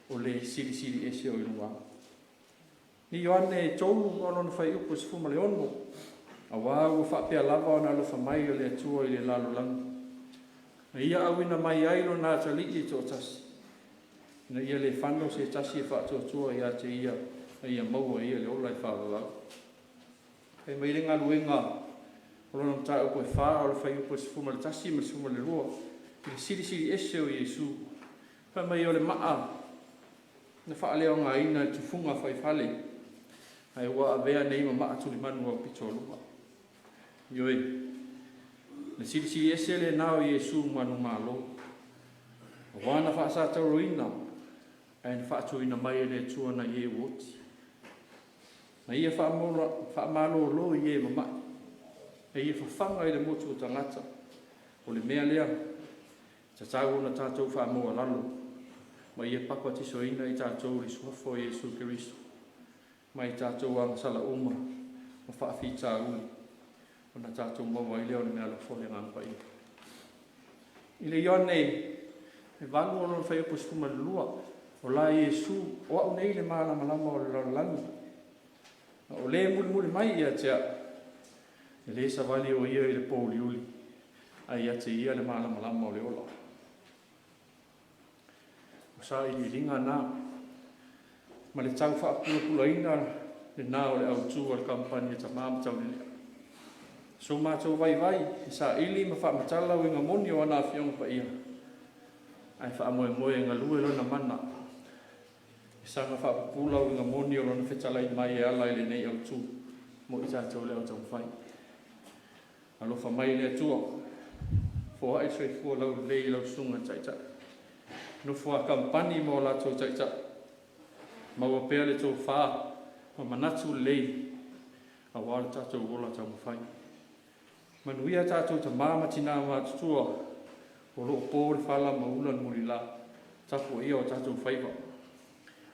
O le siri e se o ilunga. Ni Ioane e tōru o lona whai upo se fuma le ono. A wā ua whapea lava o na alofa mai o le atua I le lalo langu. Na ia awina mai ailo nā tali I tō tasi. Na ia le whano se tasi e whātua I a te ia. Na ia maua ia le ola I Faalaeo. Hei mai le ngā luenga. O lona mta upo e whā o le whai upo se fuma le tasi ma se fuma le rua. I le siri ese o Iesu. Hei mai o le maa. Na Faalaeo ngā ina tu funga whai whale. Ai wa avea nei ma atu li manu au pitolua. Ioi. Na siri ese le nao Iesu manu malo. Wana whaasa tau roina. Ai na whaatu ina mai le tua na ie woti. Na ia whaamalo lo ie ma mai. E ia whawhanga I le motu o tangata. O le mea lea. Ta tau na tātou whaamoa lalo. Ma ia pakwa tiso ina I tātou li suafo Iesu Kiristo. Mai tātou ang sala uma, ma whaafita uli, o na tātou mawa I leo ni mea lafole ngāmpa I. I le Ioane, e vangu o lona whai upo sifuma le lua, o la Iesu, o au nei le maala malama o le laulangi. O le muli mai ia tea, e le savali o ia I le pōli uli, a ia te ia le maala malama o le ola. O sa I linga nā, ma le tau whaapula ina le nā o le autu o le kamupani Tamā ma taulele'a. So mātou vai, e sa ili ma whaamatala o inga moni o ana awhionga pa ia. Ai whaamoe ngā lue lona mana. E sa ngā whaapula o inga moni o lona whetalai mai e ala I le nei autu mo I tātou le au Taumafai. Alofa mai le atua, fo ai soi fua lau lei lau sunga taitai. No fua kamupani mo lātou taitai. Maua pea le tō whā, ma manatu lei, a wāle tātou wola Taumafai. Manuia tātou Tamā ma Tinā mātutua, o loo pōre whala ma ulan muri la, tapo ia o tātou whaiva.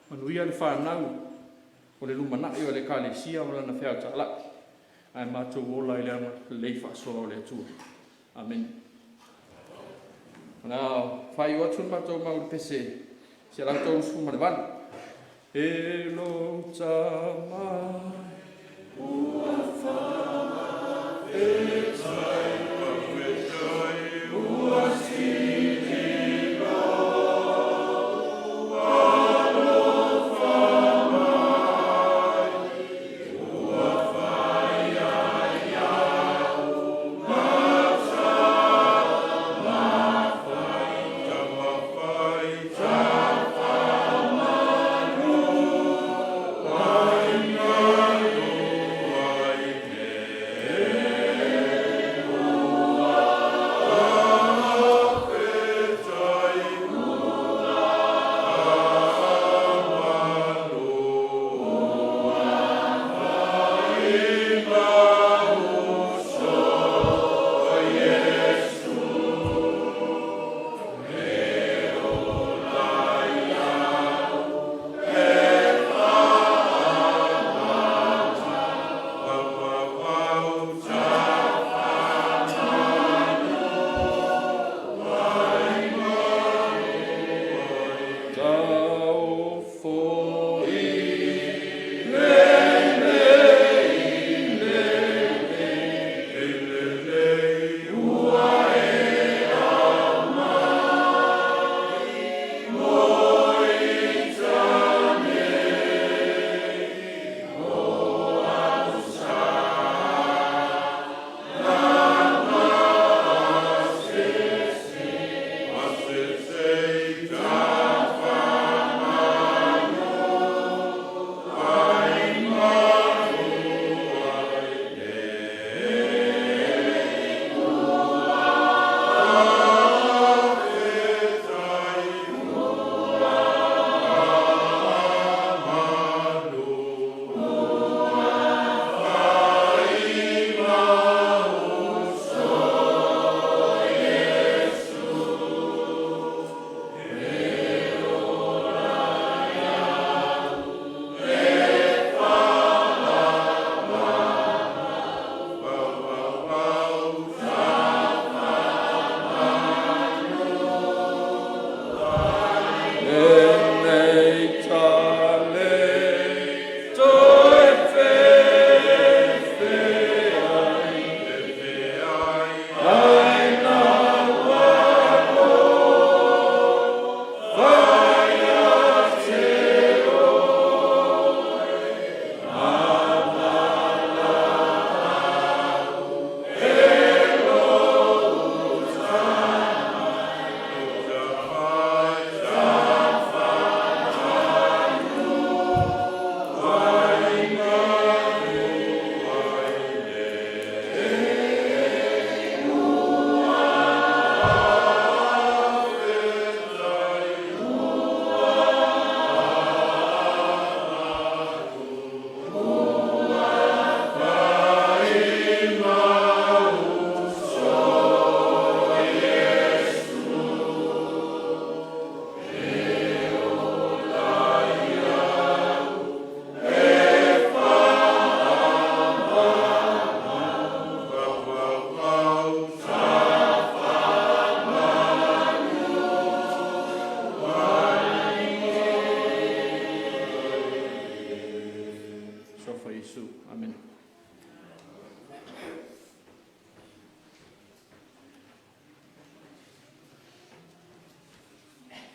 Manuia le whānau, o le lumanai o le kālesia o lana whea tāla, ai mātou wola I le ama lei whaasoa o le atua. Amen. Nā, whai o atun mātou Aufaipese, se rātou sfuma le wanu. Elo tamai, ua whama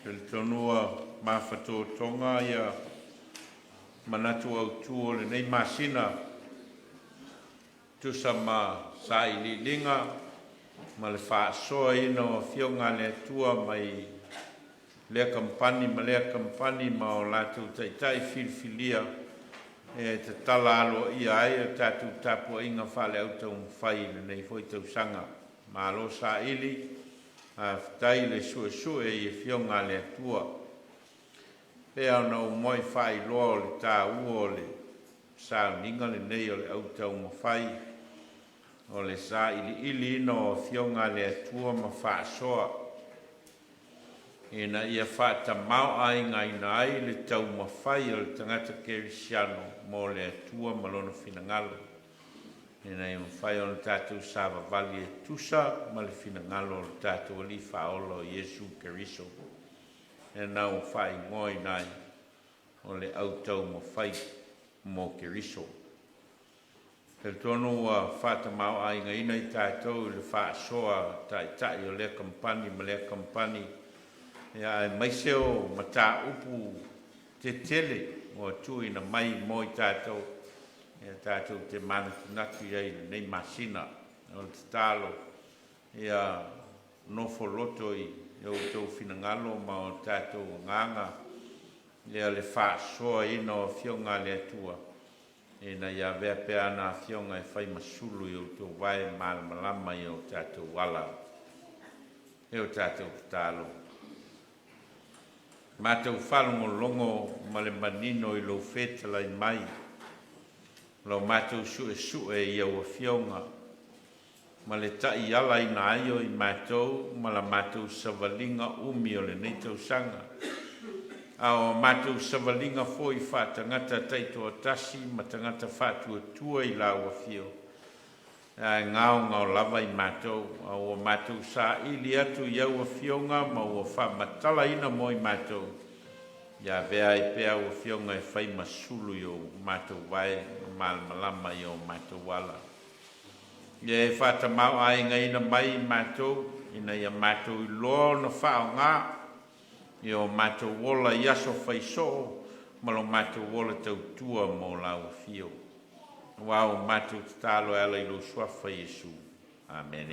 Pele tonua mawhato tonga ia manatu au tuo le nei masina tusa ma sa ili linga ma le whaasoa ina o fionga le atua mai lea kampani ma lea kampani ma o latu taitai filfilia e te tala alo ia ai e tatu tapu inga Faalaeo Taumafai le nei foi tau sanga ma alo sa ili a tai le sue e fionga le atua pea ona o moi fai loa le tā ua le Sauniga le nei o le au Taumafai o le sa ili ino o fionga le atua ma whaasoa ina ia whaatamau ai ngaina ai le Taumafai o le tangata kerisiano mo le atua malona finangalo ina i mwhai o le tātou sāwa vali e tusa ma le finangalo o le tātou ali whaolo Iesu Keriso e nau whai ngoi nai o le au Taumafai mo Keriso Te tonu whātamau ai ngai nei tātou le whaasoa tama'ita'i o lea kamupani ma lea kamupani. Ia e maiseo ma tā upu te tele o tuina mai mo i tātou. Ia tātou te mana tunatu iai nei masina o te tālo. Ia nofo loto i o tau finangalo ma o tātou nganga. Ia le whaasoa ina o fionga le atua. Ina ia vea pea ana fionga e whai masulu i o tau vai malama i o tātou wala. E o tātou tālo. Mātou whalungo longo ma le manino i lo whetala i mai. Lau mātou sue i au fionga. Ma le tai ala i na aio i mātou, ma la mātou savalinga umi o le neitau sanga. Ao mātou savalinga foi whātangata taito atasi, ma tangata whātua tua i lau fio. Ngao lava i mātou, o mātou sa ili atu i au fionga, ma o whamatala ina mo i mātou. Ia vea i pea o fionga e whai masulu i o mātou vai, malama i o mātou wala. Ia e whatamau ai ina mai i mātou, ina ia mātou i loa na whao ngā, i o mātou wola i aso whaiso, ma lo mātou wola tau tua mo lau fio. Wao mātou tālo ala i lo suafa Iesu. Amen.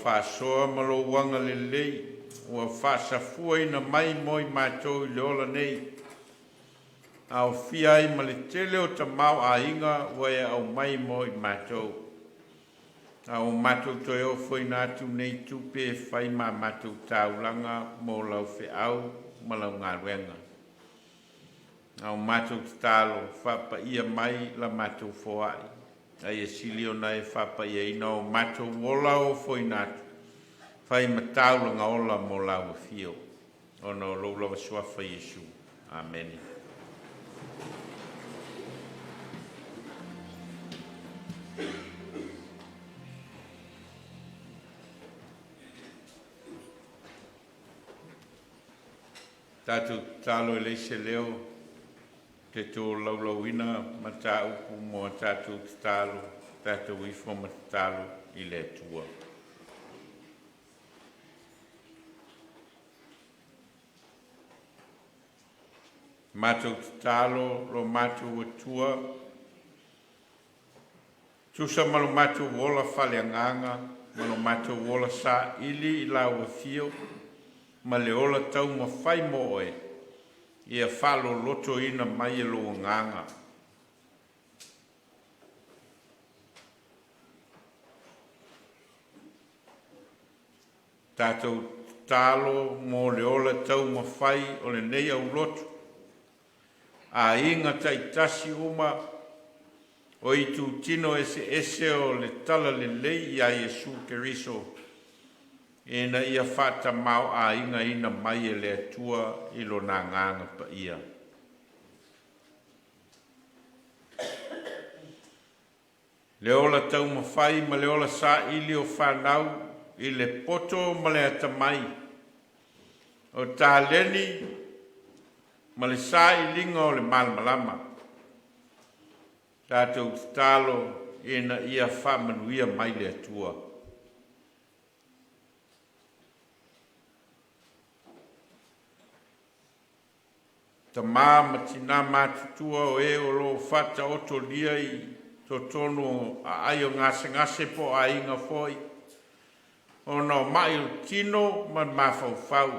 whaasoa ma lo wanga lelei, ua whaasafua ina mai moi mātou i le ola nei. Au fia ai ma le tele o Tamā a inga ua e au mai moi mātou. Au mātou toi o foi nātu nei tupe whai ma mātou taulanga mō lau whiau ma lau ngā ruenga. Au mātou tālo whapa ia mai la mātou whoai. Ai e silio nei whapa ia ina o mātou wola o foi nātu. Whai ma taulanga ola mō lau whio. Ono loulawa suafa Yesu. Amen. Tātou tālo e leise leo, te tō laulauina ma tā upu mo tātou tālo, tātou ifo ma tālo i le tua. Mātou tālo lo mātou atua, tusa malo mātou wola whaleanganga, malo mātou wola sa ili i lau a fio, ma le ola Taumafai mo oe, ia Faalaeo ina mai e lo nganga. Tātou tālo mo le ola Taumafai o le Lealaiauloto a inga taitasi uma o i tu tino eseese o le taulele'a ia Iesu Keriso. Ina ia whata mau a inga ina mai e le atua i lo nā nganga pa ia. Le ola taumafai ma le ola sa ili o whanau i le poto ma le atamai. O tā leni ma le sa ilinga o le malmalama. Tātou talo ina ia whamanuia mai le atua. Tamā ma Tinā mātutua o e o lo whata oto lia i to tono a ai o ngase po a inga foi. O no mai o tino ma mawhauwhau.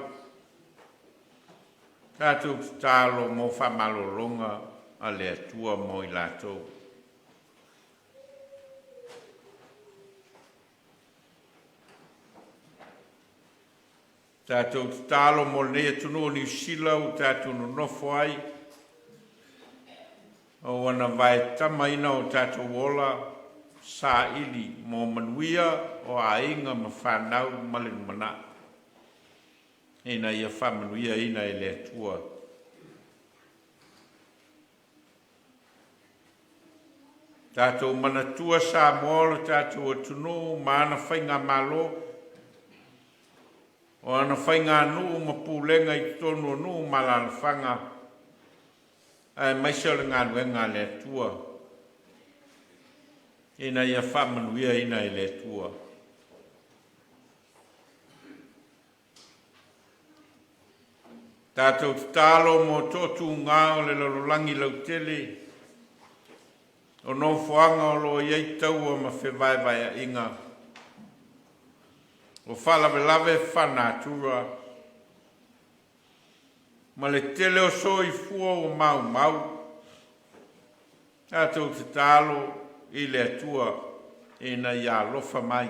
Tātou talo mo whamalolonga a le atua mo i lātou. Tātou talo mo nea tunu o New Zealand tātou no nofo ai. O wana vai tamaina o tātou wola sa ili mo manuia o a inga ma whanau malinu mana. Ina ia whamanuia ina e le atua. Tātou manatua sa moala tātou atunu maana whainga malo. O ana whainga nuu ma pūlenga i tonu nuu malana whanga. Ai maisa le ngā nuenga le atua. Ina ia whamanuia ina i le atua. Tātou talo mo tōtu ngā o le lalolangi lau tele. O no whaanga o lo iei taua ma whewaiwai a inga. O whalawe whanātura. Ma le tele o soi fua o mau. Tātou te talo i le atua e na ia lofa mai.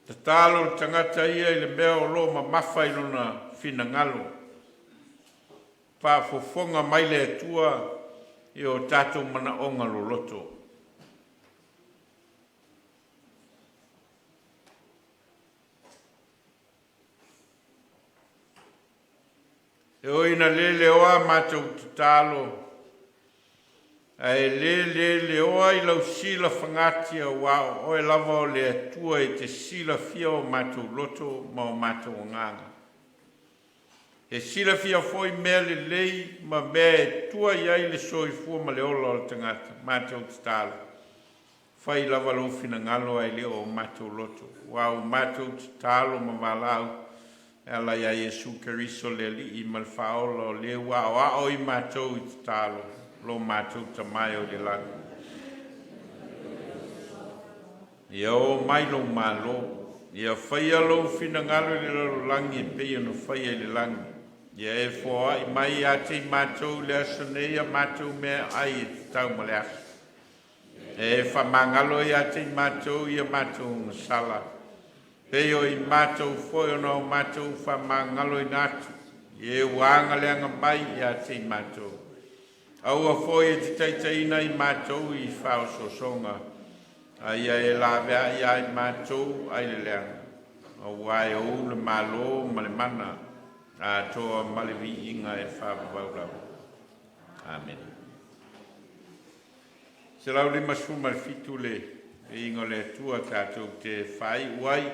Te talo le tangata ia i le mea o lo ma mawhai lona whina ngalo. Pāfofonga mai le atua i o tātou mana onga lo loto. E oina lele oa mātou tutalo. E lele oa i lau sila whangatia wao o e lava o le atua e te sila fia o mātou loto ma o mātou nganga. E sila fia foi mea le lei ma mea e tua iai le soi fua ma le ola o le tangata, mātou tutalo. Whai lava lo fina ngalo ai leo o mātou loto. Wao mātou tutalo ma Vailaau. Ala ia Iesu Keriso le li i mal faola o le wao a oi mātou i tutalo. Lo mātou Tamā o le langa. Ia o mai lo malo. Ia whai alo fina ngalo le lo langi e pei ono whai le langi. Ia e fōa i mai a te mātou le asoneia mātou mea ai e tau ma le aso. E whamangalo i a te mātou i a mātou ngasala. Pei o i mātou foi ono o mātou whamangalo i nātu. I e wāanga leanga mai i a te mātou. Aua foi e te taitaina i mātou i whao sosonga. Ai e la vea i ai mātou ai le leanga. Au ai o le malo ma le mana. A toa malevi inga e whāpapaulau. Amen. Se lau le masuma le fitu le e ingo le tua tātou te whai uai.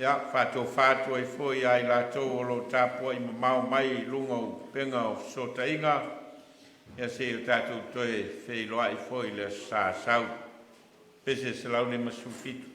Ia, whātou whātua i fōi ai lātou o lo tāpua i mamau mai lunga o penga o sota inga. Ia se o tātou toe wheiloa i fōi le sāsau. Pese se lau le masuma fitu.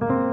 Thank you.